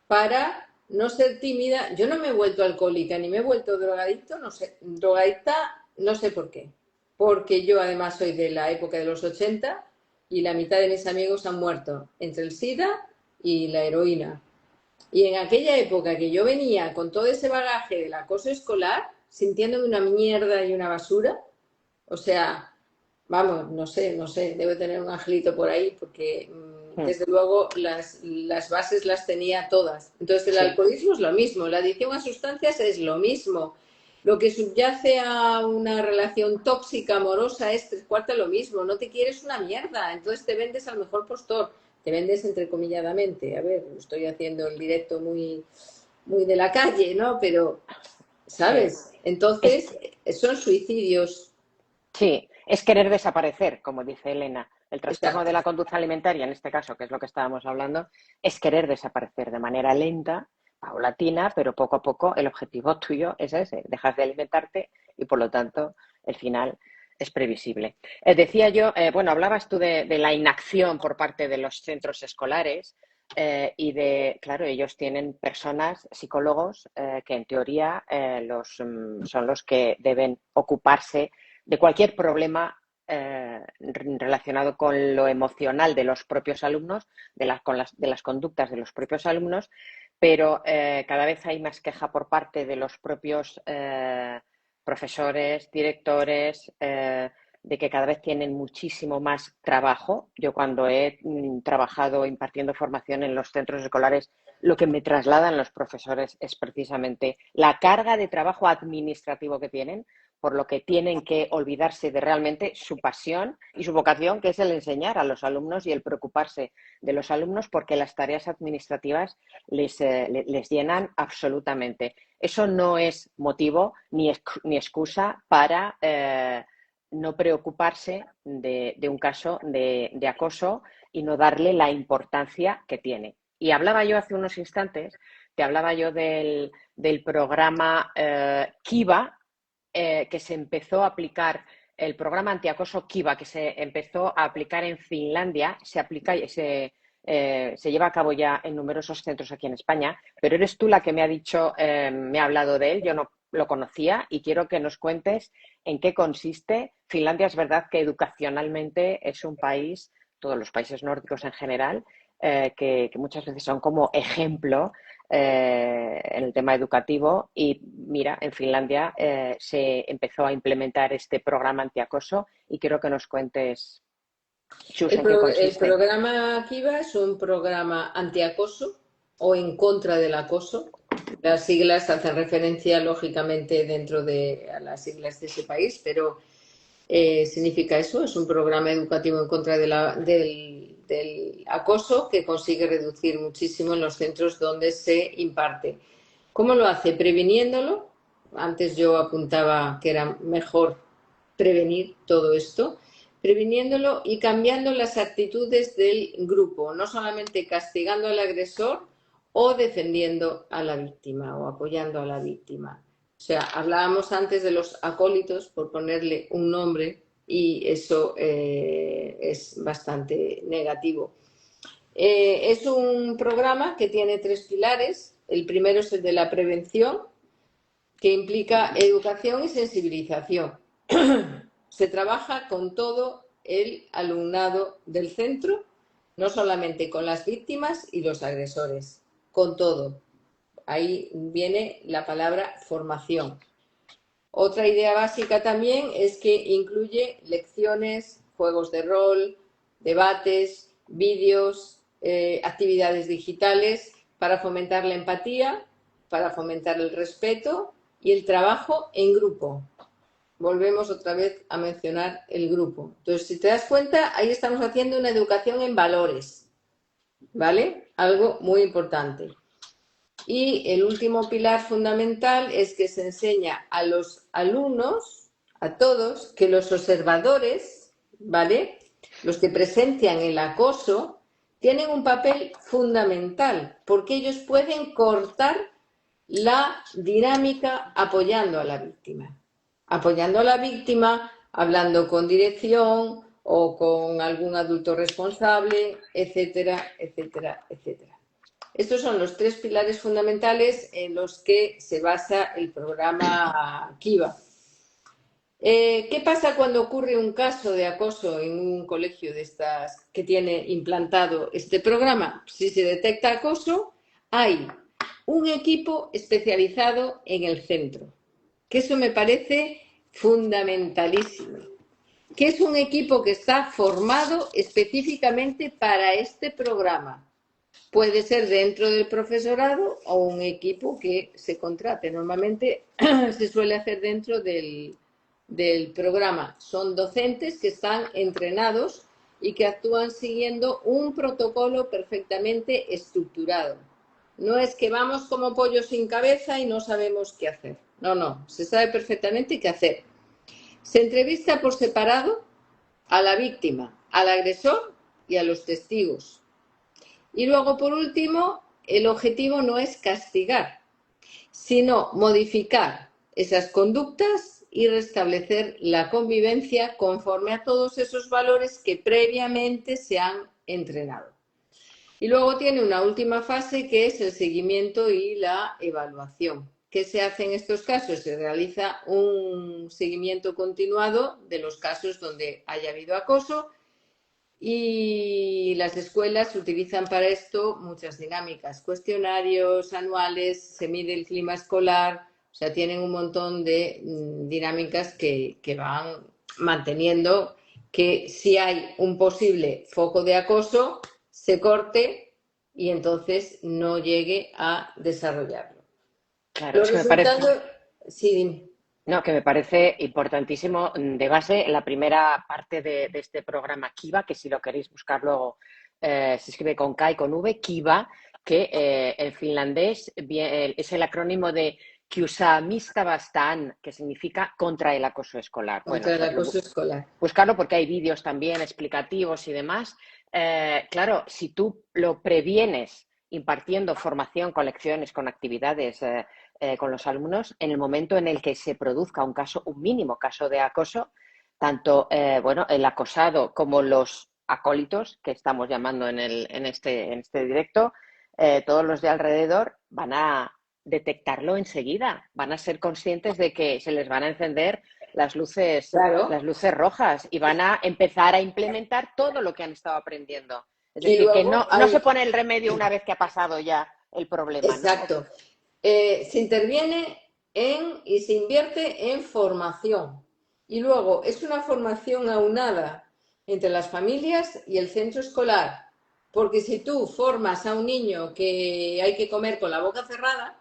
para no ser tímida. Yo no me he vuelto alcohólica ni me he vuelto drogadicto, no sé, drogadicta, no sé por qué. Porque yo además soy de la época de los 80 y la mitad de mis amigos han muerto entre el SIDA y la heroína. Y en aquella época que yo venía con todo ese bagaje del acoso escolar, sintiéndome una mierda y una basura, o sea, vamos, no sé, debe tener un angelito por ahí porque desde luego las bases las tenía todas. Entonces el Sí. alcoholismo es lo mismo, la adicción a sustancias es lo mismo. Lo que subyace a una relación tóxica, amorosa, es tres cuartos lo mismo. No te quieres una mierda, entonces te vendes al mejor postor. Te vendes entrecomilladamente. A ver, estoy haciendo el directo muy, muy de la calle, ¿no? Pero, Sí. ¿sabes? Es, Entonces, son suicidios. Sí, es querer desaparecer, como dice Elena. El trastorno Exacto. de la conducta alimentaria, en este caso, que es lo que estábamos hablando, es querer desaparecer de manera lenta, paulatina, pero poco a poco el objetivo tuyo es ese, dejas de alimentarte y por lo tanto el final es previsible. Decía yo, bueno, hablabas tú de la inacción por parte de los centros escolares y de, claro, ellos tienen personas, psicólogos, que en teoría son los que deben ocuparse de cualquier problema relacionado con lo emocional de los propios alumnos, de las conductas de los propios alumnos, pero cada vez hay más queja por parte de los propios profesores, directores, de que cada vez tienen muchísimo más trabajo. Yo cuando he trabajado impartiendo formación en los centros escolares, lo que me trasladan los profesores es precisamente la carga de trabajo administrativo que tienen, por lo que tienen que olvidarse de realmente su pasión y su vocación, que es el enseñar a los alumnos y el preocuparse de los alumnos, porque las tareas administrativas les llenan absolutamente. Eso no es motivo ni excusa para no preocuparse de un caso de acoso y no darle la importancia que tiene. Y hablaba yo hace unos instantes, te hablaba yo del programa Kiva, que se empezó a aplicar, el programa antiacoso Kiva, que se empezó a aplicar en Finlandia, se lleva a cabo ya en numerosos centros aquí en España, pero eres tú la que me ha dicho, me ha hablado de él, yo no lo conocía y quiero que nos cuentes en qué consiste. Finlandia es verdad que educacionalmente es un país, todos los países nórdicos en general, que muchas veces son como ejemplo en el tema educativo y mira, en Finlandia se empezó a implementar este programa antiacoso y quiero que nos cuentes, Chus, en qué El consiste. programa Kiva es un programa antiacoso o en contra del acoso. Las siglas hacen referencia, lógicamente, dentro de a las siglas de ese país, pero significa eso, es un programa educativo en contra del acoso que consigue reducir muchísimo en los centros donde se imparte. ¿Cómo lo hace? Previniéndolo. Antes yo apuntaba que era mejor prevenir todo esto, previniéndolo y cambiando las actitudes del grupo, no solamente castigando al agresor o defendiendo a la víctima o apoyando a la víctima. O sea, hablábamos antes de los acólitos, por ponerle un nombre, y eso es bastante negativo. Es un programa que tiene 3 pilares. El primero es el de la prevención, que implica educación y sensibilización. Se trabaja con todo el alumnado del centro, no solamente con las víctimas y los agresores, con todo. Ahí viene la palabra formación. Otra idea básica también es que incluye lecciones, juegos de rol, debates, vídeos, actividades digitales para fomentar la empatía, para fomentar el respeto y el trabajo en grupo. Volvemos otra vez a mencionar el grupo. Entonces, si te das cuenta, ahí estamos haciendo una educación en valores, ¿vale? Algo muy importante. Y el último pilar fundamental es que se enseña a los alumnos, a todos, que los observadores, ¿vale? Los que presencian el acoso, tienen un papel fundamental, porque ellos pueden cortar la dinámica apoyando a la víctima. Apoyando a la víctima, hablando con dirección o con algún adulto responsable, etcétera, etcétera, etcétera. Estos son los 3 pilares fundamentales en los que se basa el programa Kiva. ¿Qué pasa cuando ocurre un caso de acoso en un colegio de estas que tiene implantado este programa? Si se detecta acoso, hay un equipo especializado en el centro, que eso me parece fundamentalísimo, que es un equipo que está formado específicamente para este programa. Puede ser dentro del profesorado o un equipo que se contrate. Normalmente se suele hacer dentro del programa. Son docentes que están entrenados y que actúan siguiendo un protocolo perfectamente estructurado. No es que vamos como pollo sin cabeza y no sabemos qué hacer. No, no, se sabe perfectamente qué hacer. Se entrevista por separado a la víctima, al agresor y a los testigos. Y luego, por último, el objetivo no es castigar, sino modificar esas conductas y restablecer la convivencia conforme a todos esos valores que previamente se han entrenado. Y luego tiene una última fase que es el seguimiento y la evaluación. ¿Qué se hace en estos casos? Se realiza un seguimiento continuado de los casos donde haya habido acoso y las escuelas utilizan para esto muchas dinámicas, cuestionarios anuales, se mide el clima escolar, o sea, tienen un montón de dinámicas que van manteniendo que si hay un posible foco de acoso, se corte y entonces no llegue a desarrollarlo. Claro, Los es que me parece, resultados, sí, dime. No, que me parece importantísimo de base la primera parte de este programa Kiva, que si lo queréis buscar luego se escribe con K y con V, Kiva, que en finlandés es el acrónimo de Kiusaamista vastaan, que significa contra el acoso escolar. Bueno, contra el pues acoso escolar. buscarlo porque hay vídeos también explicativos y demás. Claro, si tú lo previenes impartiendo formación con lecciones, con actividades con los alumnos, en el momento en el que se produzca un caso, un mínimo caso de acoso, tanto bueno, el acosado como los acólitos, que estamos llamando en este directo, todos los de alrededor van a detectarlo enseguida, van a ser conscientes de que se les van a encender las luces, Claro. las luces rojas y van a empezar a implementar todo lo que han estado aprendiendo. Es Y decir, que luego no se hay, pone el remedio una vez que ha pasado ya el problema, ¿no? exacto, se interviene en y se invierte en formación. Y luego es una formación aunada entre las familias y el centro escolar. Porque si tú formas a un niño que hay que comer con la boca cerrada,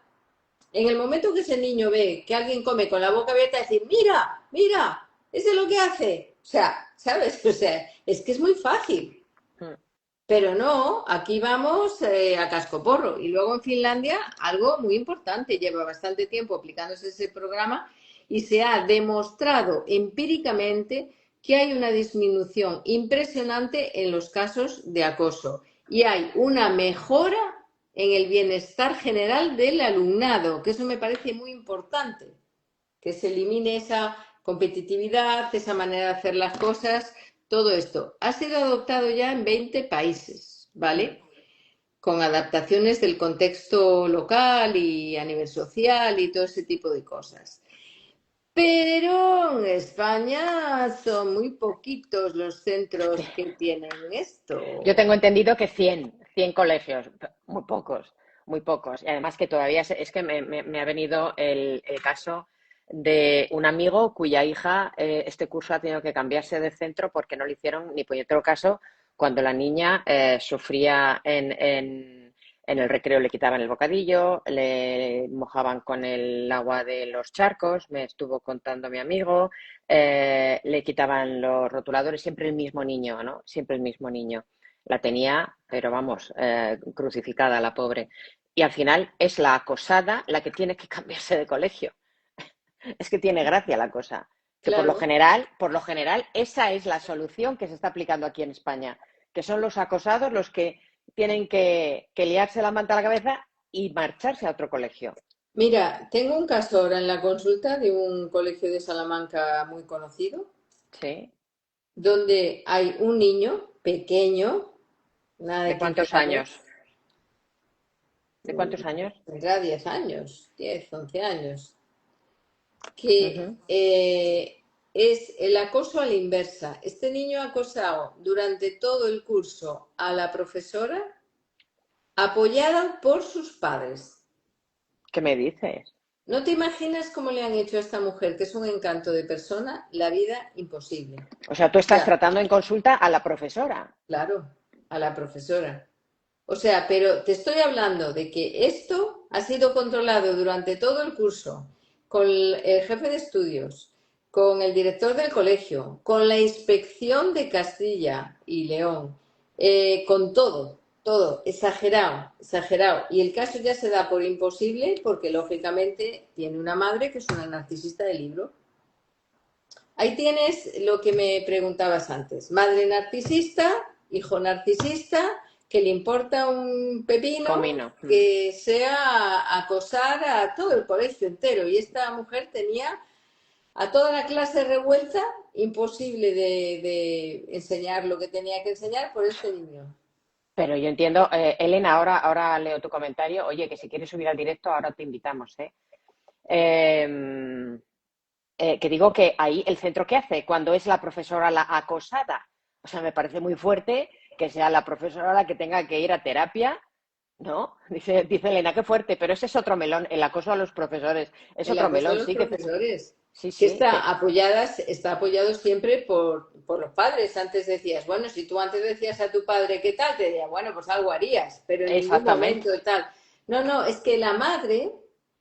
en el momento que ese niño ve que alguien come con la boca abierta, decir, mira, mira, ese es lo que hace. O sea, ¿sabes? O sea, es que es muy fácil. Mm. Pero no, aquí vamos a cascoporro. Y luego en Finlandia, algo muy importante, lleva bastante tiempo aplicándose ese programa y se ha demostrado empíricamente que hay una disminución impresionante en los casos de acoso y hay una mejora en el bienestar general del alumnado, que eso me parece muy importante, que se elimine esa competitividad, esa manera de hacer las cosas, todo esto. Ha sido adoptado ya en 20 países, Mm. ¿vale? Con adaptaciones del contexto local y a nivel social y todo ese tipo de cosas. Pero en España son muy poquitos los centros que tienen Yo esto. tengo entendido que 100 colegios, muy pocos, muy pocos. Y además que todavía es que me ha venido el caso de un amigo cuya hija este curso ha tenido que cambiarse de centro porque no le hicieron ni puñetero caso cuando la niña sufría en el recreo, le quitaban el bocadillo, le mojaban con el agua de los charcos, me estuvo contando mi amigo, le quitaban los rotuladores, siempre el mismo niño, ¿no? Siempre el mismo niño. La tenía, pero vamos, crucificada la pobre. Y al final es la acosada la que tiene que cambiarse de colegio. Es que tiene gracia la cosa. Que Claro. por lo general, esa es la solución que se está aplicando aquí en España. Que son los acosados los que tienen que liarse la manta a la cabeza y marcharse a otro colegio. Mira, tengo un caso ahora en la consulta de un colegio de Salamanca muy conocido, ¿Sí? donde hay un niño pequeño, nada ¿De de 15 cuántos años, años? ¿De cuántos años? tendrá 10 años, 10, 11 años, que Ujú. es el acoso a la inversa. Este niño ha acosado durante todo el curso a la profesora apoyada por sus padres. ¿Qué me dices? No te imaginas cómo le han hecho a esta mujer, que es un encanto de persona, la vida imposible. O sea, tú O estás sea, tratando en consulta a la profesora. claro, a la profesora. O sea, pero te estoy hablando de que esto ha sido controlado durante todo el curso con el jefe de estudios, con el director del colegio, con la inspección de Castilla y León, con todo, todo, exagerado, exagerado. Y el caso ya se da por imposible porque, lógicamente, tiene una madre que es una narcisista del libro. Ahí tienes lo que me preguntabas antes. Madre narcisista, hijo narcisista, que le importa un pepino Comino. que sea acosar a todo el colegio entero. Y esta mujer tenía a toda la clase revuelta, imposible de enseñar lo que tenía que enseñar por este niño. Pero yo entiendo, Elena, ahora leo tu comentario. Oye, que si quieres subir al directo, ahora te invitamos, ¿eh? Eh, que digo que ahí el centro, ¿qué hace cuando es la profesora la acosada? O sea, me parece muy fuerte que sea la profesora la que tenga que ir a terapia, ¿no? Dice Elena, qué fuerte, pero ese es otro melón, el acoso a los profesores, es El otro acoso de melón, los sí, que profesores, sí, que sí, que está apoyado siempre por los padres. Antes decías, bueno, si tú antes decías a tu padre qué tal, te decía, bueno, pues algo harías, pero en ningún exactamente. momento tal. No, no, es que la madre,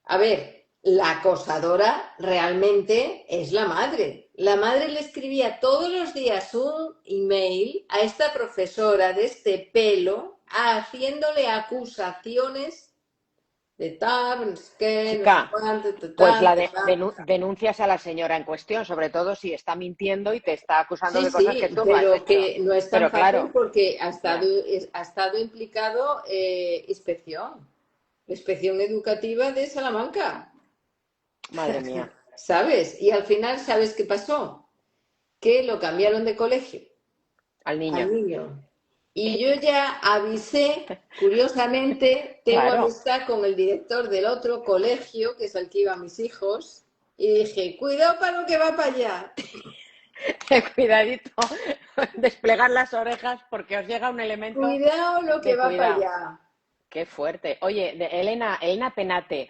a ver, La acosadora realmente es la madre. La madre le escribía todos los días un email a esta profesora de este pelo, haciéndole acusaciones de tal, no sé qué, no sé Chica, cuánto, pues tal, tal. denuncias a la señora en cuestión, sobre todo si está mintiendo y te está acusando Sí, de cosas que sí, tú no has pero hecho. que no es tan Pero fácil claro, porque ya, ha estado implicado la inspección educativa de Salamanca, madre mía, ¿sabes? Y al final, ¿sabes qué pasó? Que lo cambiaron de colegio al al niño. niño. Y yo ya avisé, curiosamente, tengo Claro, amistad con el director del otro colegio, que es al que iban mis hijos, y dije, cuidado para lo que va para allá, cuidadito, desplegar las orejas porque os llega un elemento cuidado lo que de va para cuidado. allá. Qué fuerte. Oye, Elena Penate,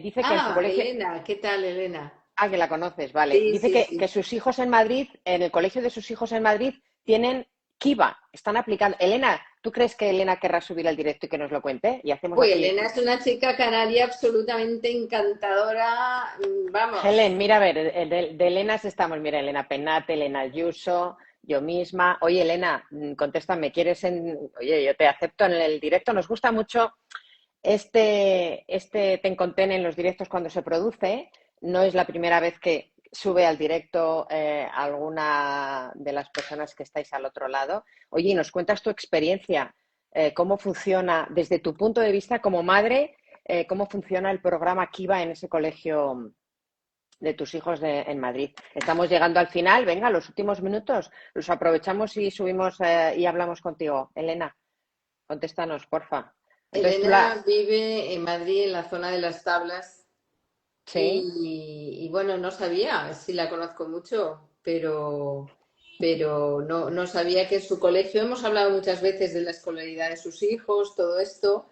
dice que en su Ah, colegio, Elena, ¿qué tal, Elena? ah, que la conoces, vale. Sí, Dice sí, que sí. sus hijos en Madrid, en el colegio de sus hijos en Madrid, tienen Kiva, están aplicando. Elena, ¿tú crees que Elena querrá subir al directo y que nos lo cuente? Y hacemos Pues aquí. Elena es una chica canaria absolutamente encantadora, vamos. Helen, mira, a ver, de Elenas estamos, mira, Elena Penate, Elena Ayuso, yo misma. Oye, Elena, contéstame, ¿quieres en... Oye, yo te acepto en el directo, nos gusta mucho este Ten con Ten en los directos cuando se produce. No es la primera vez que sube al directo alguna de las personas que estáis al otro lado. Oye, y nos cuentas tu experiencia, cómo funciona desde tu punto de vista como madre, cómo funciona el programa Kiva en ese colegio de tus hijos en Madrid. Estamos llegando al final, venga, los últimos minutos, los aprovechamos y subimos y hablamos contigo. Elena, contéstanos, porfa. Entonces tú Elena vive en Madrid, en la zona de las Tablas, sí, y bueno, no sabía, sí la conozco mucho, pero no, no sabía que en su colegio, hemos hablado muchas veces de la escolaridad de sus hijos, todo esto,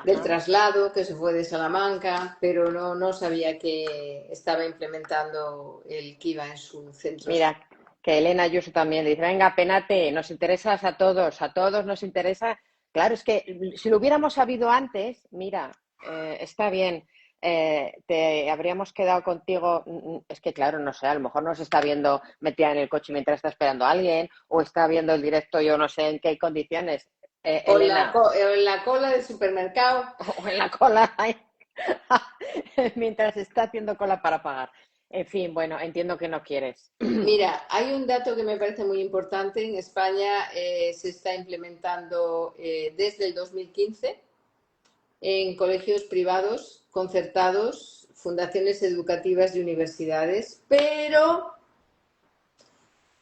del ajá. traslado, que se fue de Salamanca, pero no, no sabía que estaba implementando el Kiva en su centro escolar. Mira, que Elena Ayuso también le dice, venga, penate, nos interesas a todos nos interesa. Claro, es que si lo hubiéramos sabido antes, mira, está bien, te habríamos quedado contigo, es que claro, no sé, a lo mejor nos está viendo metida en el coche mientras está esperando a alguien, o está viendo el directo, yo no sé en qué condiciones. Elena, O en la cola del supermercado. o en la cola, mientras está haciendo cola para pagar. En fin, bueno, entiendo que no quieres. Mira, hay un dato que me parece muy importante. En España se está implementando desde el 2015 en colegios privados, concertados, fundaciones educativas y universidades, pero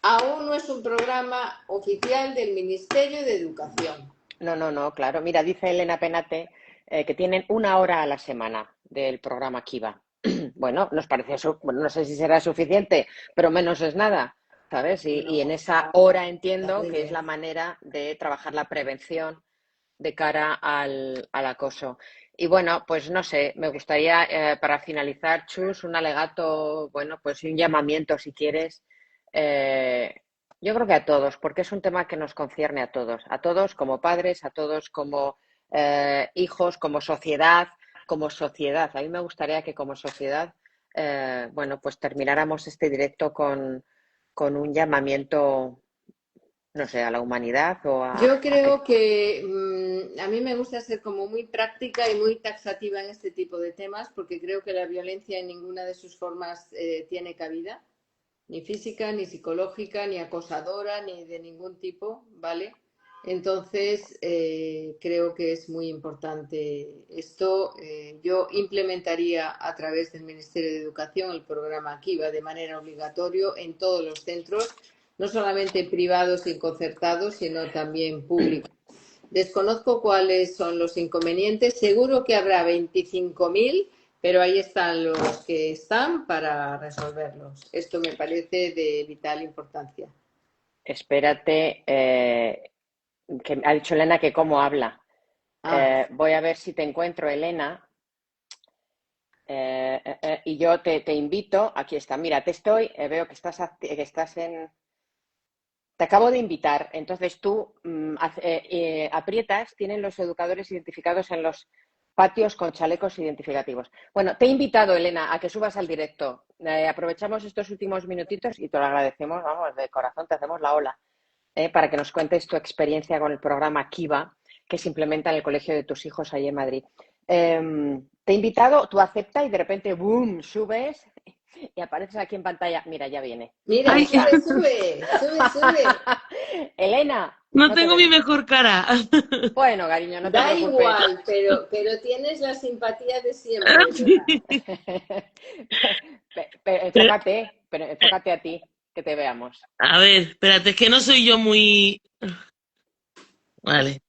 aún no es un programa oficial del Ministerio de Educación. No, no, no, claro. Mira, dice Elena Penate que tienen una hora a la semana del programa Kiva. Bueno, nos parece, bueno, no sé si será suficiente, pero menos es nada, ¿sabes? Y en No, esa está, hora está entiendo muy que es bien. la manera de trabajar la prevención de cara al acoso. Y bueno, pues no sé, me gustaría para finalizar, Chus, un alegato, bueno, pues y un llamamiento si quieres. eh, yo creo que a todos, porque es un tema que nos concierne a todos como padres, a todos como hijos, como sociedad, como sociedad. A mí me gustaría que como sociedad, bueno, pues termináramos este directo con un llamamiento, no sé, a la humanidad o Yo a que creo que a mí me gusta ser como muy práctica y muy taxativa en este tipo de temas porque creo que la violencia en ninguna de sus formas tiene cabida, ni física, ni psicológica, ni acosadora, ni de ningún tipo, ¿vale? Entonces, creo que es muy importante esto. Yo implementaría a través del Ministerio de Educación el programa Kiva de manera obligatoria en todos los centros, no solamente privados y concertados, sino también públicos. Desconozco cuáles son los inconvenientes. Seguro que habrá 25.000, pero ahí están los que están para resolverlos. Esto me parece de vital importancia. espérate, que ha dicho Elena que cómo habla. Ah, Voy a ver si te encuentro, Elena, y yo te invito. Aquí está, mira, te estoy, veo que estás en. Te acabo de invitar, entonces tú aprietas, tienen los educadores identificados en los patios con chalecos identificativos. Bueno, te he invitado, Elena, a que subas al directo. Aprovechamos estos últimos minutitos y te lo agradecemos, vamos, de corazón, te hacemos la ola, para que nos cuentes tu experiencia con el programa Kiva, que se implementa en el colegio de tus hijos ahí en Madrid. Te he invitado, tú aceptas y de repente, ¡boom!, subes y apareces aquí en pantalla. Mira, ya viene. Mira, Ay, sube, sube, sube, sube. Elena, no no te tengo mi vemos. mejor cara. Bueno, cariño, no te Da preocupes. igual, pero tienes la simpatía de siempre, Elena. Pero, Enfócate a ti, que te veamos. a ver, espérate, es que no soy yo muy... Vale.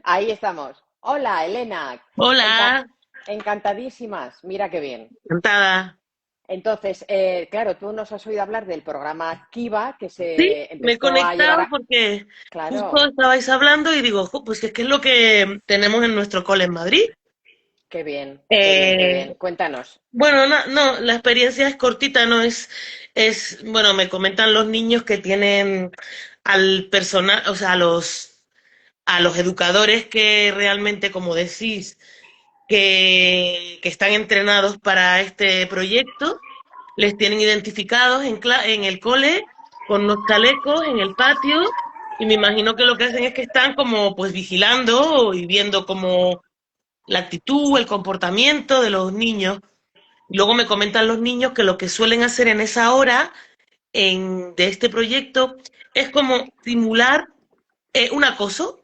Ahí estamos. Hola, Elena. Enca- Hola, Encantadísimas. Mira qué bien. encantada. Entonces, claro, tú nos has oído hablar del programa Kiva, que Sí, se me he empezó a llevar conectado a... porque justo Claro, estabais hablando y digo, "Jo, pues es que es lo que tenemos en nuestro cole en Madrid". qué bien, qué bien, qué Eh, bien. Cuéntanos. bueno, no, la experiencia es cortita, no bueno, me comentan los niños que tienen al personal, o sea, a los educadores que realmente, como decís, que están entrenados para este proyecto, les tienen identificados en el cole con unos chalecos en el patio y me imagino que lo que hacen es que están como pues vigilando y viendo como la actitud, el comportamiento de los niños. Y luego me comentan los niños que lo que suelen hacer en esa hora de este proyecto es como simular un acoso,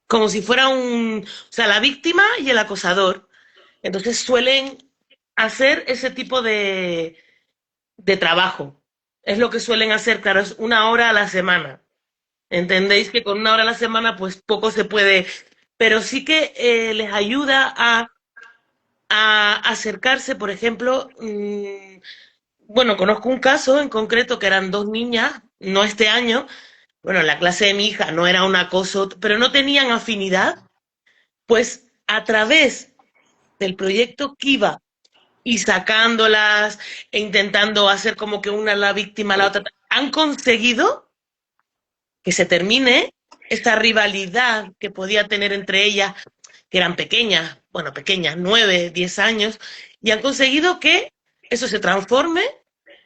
como si fuera o sea, la víctima y el acosador. Entonces suelen hacer ese tipo de trabajo. Es lo que suelen hacer, claro, es 1 hora a la semana. Entendéis que con 1 hora a la semana pues poco se puede, pero sí que les ayuda a acercarse, por ejemplo, bueno, conozco un caso en concreto que eran dos niñas, no este año, bueno, la clase de mi hija no era un acoso, pero no tenían afinidad, pues a través del proyecto Kiva y sacándolas e intentando hacer como que una la víctima, la otra, han conseguido que se termine esta rivalidad que podía tener entre ellas, que eran pequeñas, bueno, pequeñas, 9, 10 años, y han conseguido que eso se transforme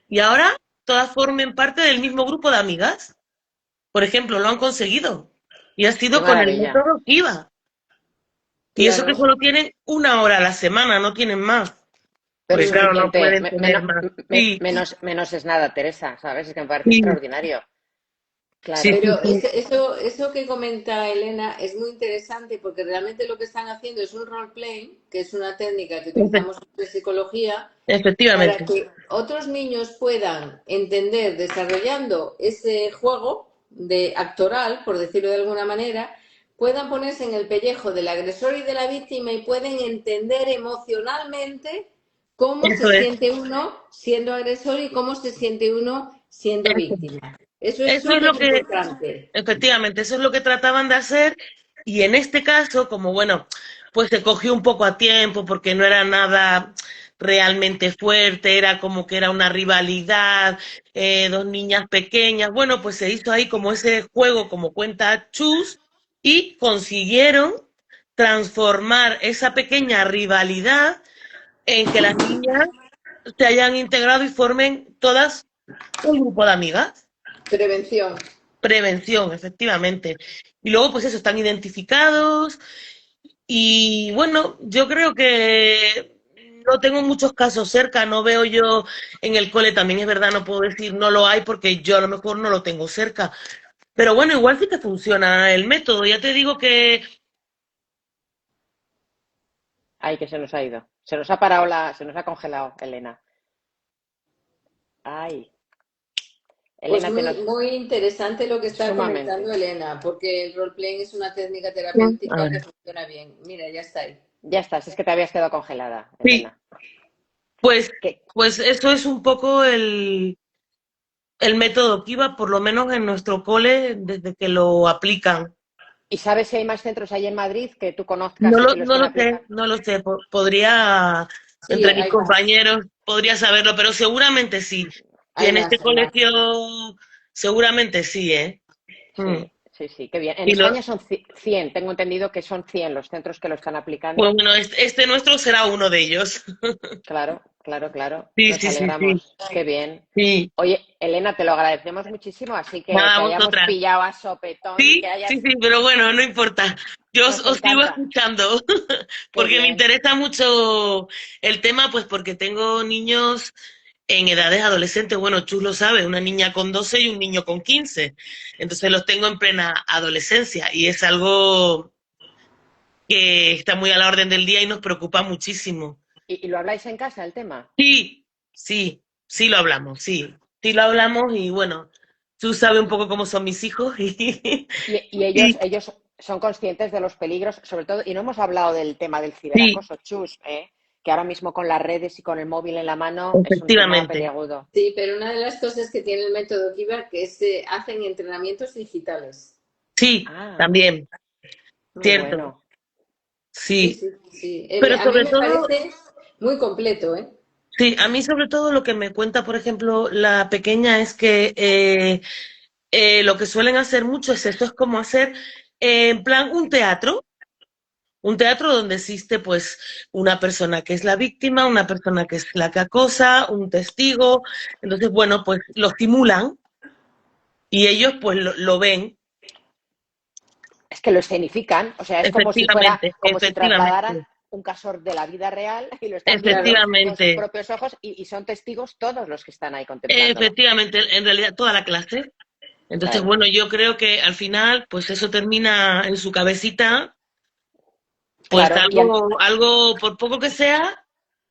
y ahora todas formen parte del mismo grupo de amigas. Por ejemplo, lo han conseguido. Y ha Qué sido con el maravilla. método Kiva. Y eso que Claro, solo tienen 1 hora a la semana, no tienen más. Pero Porque claro, no suficiente. pueden tener más. Sí, Menos es nada, Teresa, ¿sabes? Es que me parece sí, extraordinario. sí, Claro. sí, pero sí. eso que comenta Elena es muy interesante porque realmente lo que están haciendo es un role-playing, que es una técnica que Efe- utilizamos en psicología, para Efectivamente. que otros niños puedan entender, desarrollando ese juego de actoral, por decirlo de alguna manera, puedan ponerse en el pellejo del agresor y de la víctima y pueden entender emocionalmente cómo se Eso es. siente uno siendo agresor y cómo se siente uno siendo Eso, víctima. Eso es eso es súper lo que, importante. efectivamente, eso es lo que trataban de hacer. Y en este caso, como bueno, pues se cogió un poco a tiempo porque no era nada realmente fuerte, era como que era una rivalidad, dos niñas pequeñas. Bueno, pues se hizo ahí como ese juego, como cuenta Chus, y consiguieron transformar esa pequeña rivalidad en que las niñas se hayan integrado y formen todas un grupo de amigas. Prevención. Prevención, efectivamente. Y luego, pues eso, están identificados y bueno, yo creo que no tengo muchos casos cerca, no veo yo en el cole, también es verdad, no puedo decir no lo hay porque yo a lo mejor no lo tengo cerca. Pero bueno, igual sí que funciona el método, ya te digo que... Ay, que se nos ha ido. Se nos ha parado se nos ha congelado, Elena. Ay, Pues Elena, muy, muy interesante lo que está comentando sumamente. Elena, porque el role-playing es una técnica A terapéutica que ver, funciona bien. Mira, ya está ahí. Ya estás, es que te habías quedado congelada, sí, Elena. pues, ¿Qué? pues eso es un poco el método Kiva, por lo menos en nuestro cole, desde que lo aplican. ¿Y sabes si hay más centros ahí en Madrid que tú No conozcas y lo, que lo no estén lo sé, aplicando? no lo sé. Podría, Sí, entre mis hay más, compañeros, podría saberlo, pero seguramente sí. Y hay en este más, hay más. colegio, seguramente sí, ¿eh? Mm. Sí, sí, qué bien. En Y lo, España son 100, tengo entendido que son 100 los centros que lo están pues aplicando. bueno, este nuestro será uno de ellos. Claro, claro, claro. Sí, Nos sí, sí, sí. alegramos. Qué bien. Sí, Oye, Elena, te lo agradecemos muchísimo, así que nada, te a hayamos vosotras. pillado a sopetón y que Sí, sí, hayas... sí, pero bueno, no importa. Yo Nos os sigo encanta. escuchando Qué porque me bien. interesa mucho el tema, pues porque tengo niños en edades adolescentes. Bueno, Chus lo sabe, una niña con 12 y un niño con 15. Entonces los tengo en plena adolescencia y es algo que está muy a la orden del día y nos preocupa muchísimo. ¿Y lo habláis en casa el tema? Sí, sí, sí lo hablamos, sí. Sí lo hablamos y bueno, tú sabes un poco cómo son mis hijos Y ellos, y ellos son conscientes de los peligros, sobre todo, y no hemos hablado del tema del sí, ciberacoso, Chus, que ahora mismo con las redes y con el móvil en la mano es un tema efectivamente. peliagudo. Sí, pero una de las cosas que tiene el método Kiva que es hacen entrenamientos digitales. Sí, Ah, también, muy cierto, bueno. Sí, sí. sí, sí. Pero A mí sobre me todo, parece muy completo, ¿eh? sí, a mí sobre todo lo que me cuenta, por ejemplo, la pequeña es que lo que suelen hacer mucho es esto, es como hacer en plan un teatro donde existe pues una persona que es la víctima, una persona que es la que acosa, un testigo, entonces bueno, pues lo simulan y ellos pues lo ven, Es que lo escenifican, o sea, es como si fuera, efectivamente, como si trasladaran efectivamente, un caso de la vida real y lo están Claro. viendo con sus efectivamente, propios ojos y son testigos todos los que están ahí contemplándolo. efectivamente, en realidad toda la clase. Entonces, Claro. bueno, yo creo que al final, pues eso termina en su cabecita, pues Claro, algo, por poco que sea,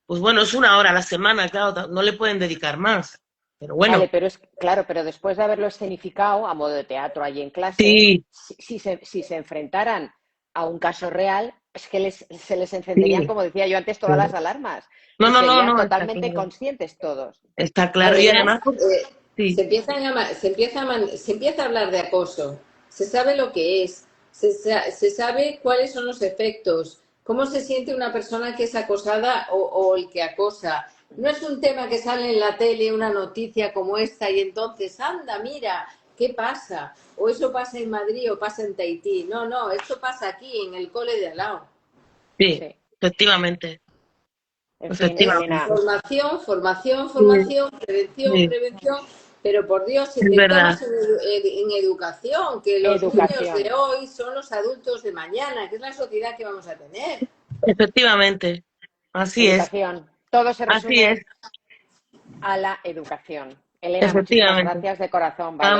pues bueno, es una hora a la semana, claro, no le pueden dedicar más. Pero bueno, vale, pero es claro, pero después de haberlo escenificado a modo de teatro allí en clase, sí, si se enfrentaran a un caso real, es que se les encenderían, sí, como decía yo antes, todas las claro. alarmas No, y no, no, serían no, está totalmente claro. conscientes todos. Está claro. Y Además, además, pues, sí, se empieza a hablar de acoso, se sabe lo que es, se sabe cuáles son los efectos, cómo se siente una persona que es acosada o el que acosa. No es un tema que sale en la tele, una noticia como esta, y entonces, anda, mira, ¿qué pasa? O eso pasa en Madrid o pasa en Tahití. No, no, esto pasa aquí, en el cole de al lado. sí, Sí. efectivamente, En fin, Es Elena, efectivamente. formación, formación, Sí, formación, prevención, sí, prevención, pero por Dios, es verdad, invirtamos en educación, que los niños de educación, hoy son los adultos de mañana, que es la sociedad que vamos a tener. efectivamente. Así es, educación. Todo se así es, resume a la educación. Elena, muchísimas efectivamente. gracias de corazón, ¿vale?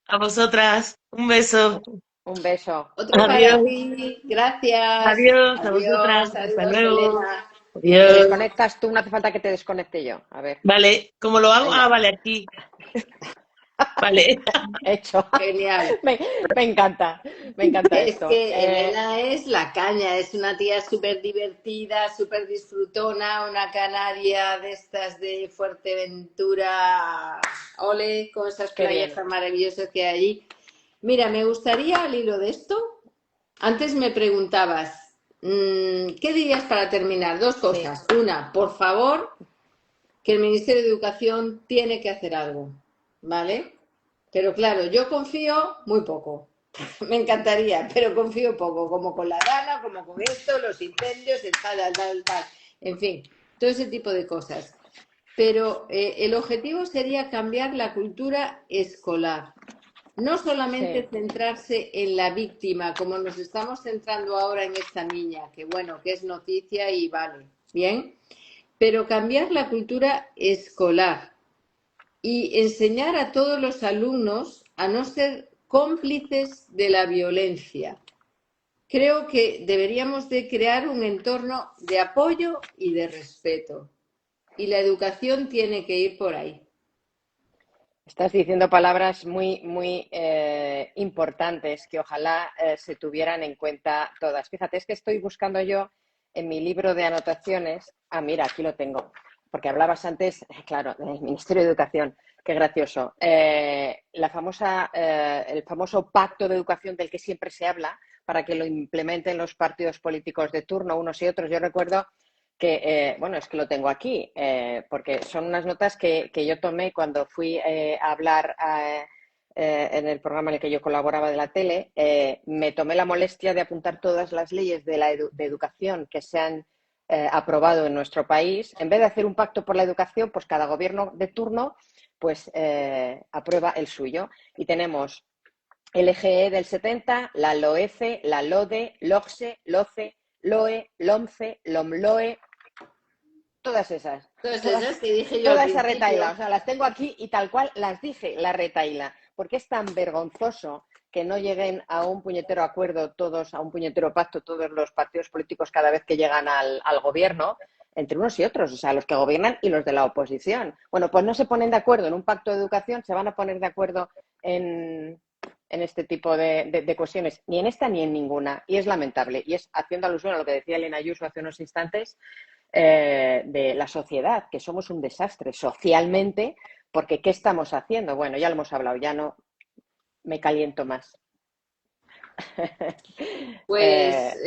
A vosotras, un beso. Un beso. Otro para Adiós, ti, gracias. adiós a vosotras, Adiós, hasta adiós, luego. Elena. Te Adiós. desconectas tú, no hace falta que te desconecte yo. A ver, Vale, ¿cómo lo hago? Ah, venga, vale, aquí. Vale. hecho. Genial. Me, me encanta Es esto. que Elena es la caña, es una tía súper divertida, súper disfrutona, una canaria de estas de Fuerteventura, ole, con esas Qué playas bien. tan maravillosas que hay allí. Mira, me gustaría al hilo de esto, antes me preguntabas, ¿qué dirías para terminar? Dos Sí, cosas. Una, por favor, que el Ministerio de Educación tiene que hacer algo, ¿vale? Pero claro, yo confío muy poco. Me encantaría, pero confío poco, como con la Dana, como con esto, los incendios, el tal, tal, tal, tal. En fin, todo ese tipo de cosas. Pero el objetivo sería cambiar la cultura escolar. No solamente sí. centrarse en la víctima, como nos estamos centrando ahora en esta niña, que bueno, que es noticia y vale, bien, pero cambiar la cultura escolar y enseñar a todos los alumnos a no ser cómplices de la violencia. Creo que deberíamos de crear un entorno de apoyo y de respeto. Y la educación tiene que ir por ahí. Estás diciendo palabras muy, muy importantes que ojalá se tuvieran en cuenta todas. Fíjate, es que estoy buscando yo en mi libro de anotaciones. Ah, mira, aquí lo tengo. Porque hablabas antes, claro, del Ministerio de Educación. Qué gracioso. El famoso pacto de educación del que siempre se habla para que lo implementen los partidos políticos de turno, unos y otros. Yo recuerdo que, bueno, es que lo tengo aquí, porque son unas notas que yo tomé cuando fui a hablar en el programa en el que yo colaboraba de la tele, me tomé la molestia de apuntar todas las leyes de educación que se han aprobado en nuestro país. En vez de hacer un pacto por la educación, pues cada gobierno de turno pues aprueba el suyo. Y tenemos el EGE del 70, la LOECE, la LODE, LOCSE, LOCE, LOE, LOMCE, LOMLOE, todas esas. Todas esas que dije yo al Toda esa principio. retaila, o sea, las tengo aquí y tal cual las dije, la retaila, porque es tan vergonzoso que no lleguen a un puñetero acuerdo todos, a un puñetero pacto todos los partidos políticos cada vez que llegan al gobierno, entre unos y otros, o sea, los que gobiernan y los de la oposición. Bueno, pues no se ponen de acuerdo en un pacto de educación, se van a poner de acuerdo en este tipo de cuestiones, ni en esta ni en ninguna, y es lamentable. Y es haciendo alusión a lo que decía Elena Ayuso hace unos instantes, de la sociedad, que somos un desastre socialmente, porque ¿qué estamos haciendo? Bueno, ya lo hemos hablado, ya no me caliento más. Pues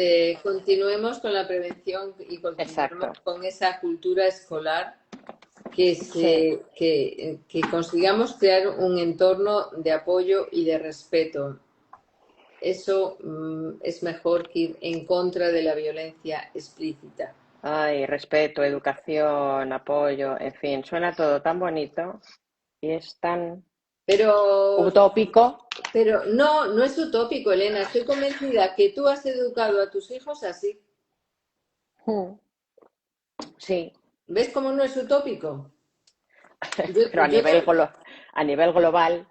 continuemos con la prevención y continuemos Exacto. con esa cultura escolar que, Sí. que consigamos crear un entorno de apoyo y de respeto. Eso es mejor que ir en contra de la violencia explícita. Ay, respeto, educación, apoyo, en fin, suena todo tan bonito y es tan Pero, utópico. pero no, no es utópico, Elena. Estoy convencida que tú has educado a tus hijos así. Sí, ¿Ves cómo no es utópico? Yo, pero yo a nivel global,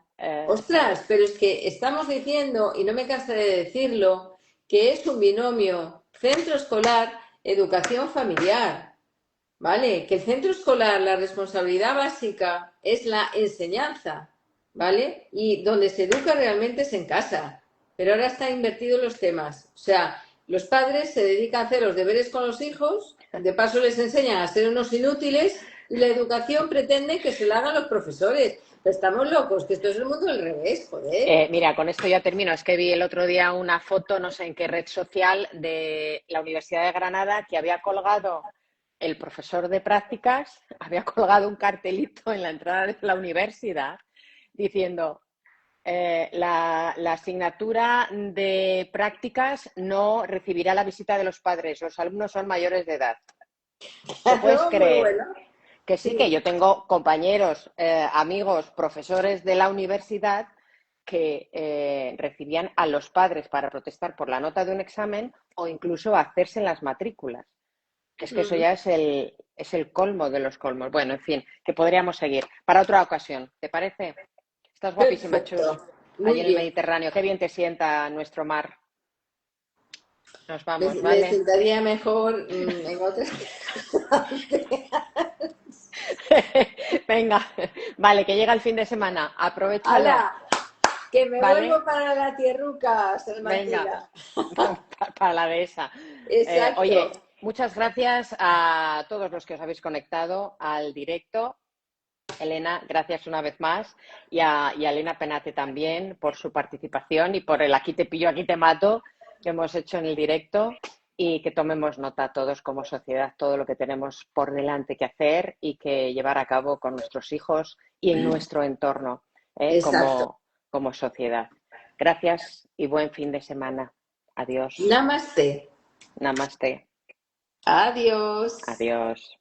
Ostras, ¿sabes? pero es que estamos diciendo, y no me cansaré de decirlo, que es un binomio centro escolar, educación familiar, ¿vale? Que el centro escolar, la responsabilidad básica es la enseñanza, ¿vale? Y donde se educa realmente es en casa. Pero ahora están invertidos los temas. O sea, los padres se dedican a hacer los deberes con los hijos, de paso les enseñan a ser unos inútiles y la educación pretende que se la hagan los profesores. Pero estamos locos, que esto es el mundo del revés, joder. Mira, con esto ya termino. Es que vi el otro día una foto, no sé en qué red social, de la Universidad de Granada que había colgado el profesor de prácticas, había colgado un cartelito en la entrada de la universidad diciendo la asignatura de prácticas no recibirá la visita de los padres, los alumnos son mayores de edad. ¿Te puedes Claro, muy creer? bueno. Que sí, que Sí. yo tengo compañeros, amigos, profesores de la universidad que recibían a los padres para protestar por la nota de un examen o incluso hacerse en las matrículas. Es que eso ya es el colmo de los colmos. Bueno, en fin, que podríamos seguir. Para otra ocasión, ¿te parece? Estás guapísima, Chus, Perfecto. allí Muy en el bien. Mediterráneo. Qué bien te sienta nuestro mar. Nos Me, vamos, me ¿vale? sentaría mejor en otras. Venga, vale, que llega el fin de semana. Aprovechalo, ¡Hala! Que me ¿vale? vuelvo para la tierruca, Venga, Salmantida. para la dehesa. Exacto. Oye, muchas gracias a todos los que os habéis conectado al directo. Elena, gracias una vez más. Y a Elena Penate también por su participación y por el aquí te pillo, aquí te mato que hemos hecho en el directo. Y que tomemos nota todos como sociedad, todo lo que tenemos por delante que hacer y que llevar a cabo con nuestros hijos y en nuestro entorno, Exacto. como sociedad. Gracias y buen fin de semana. Adiós. Namaste. Namaste. Adiós. Adiós.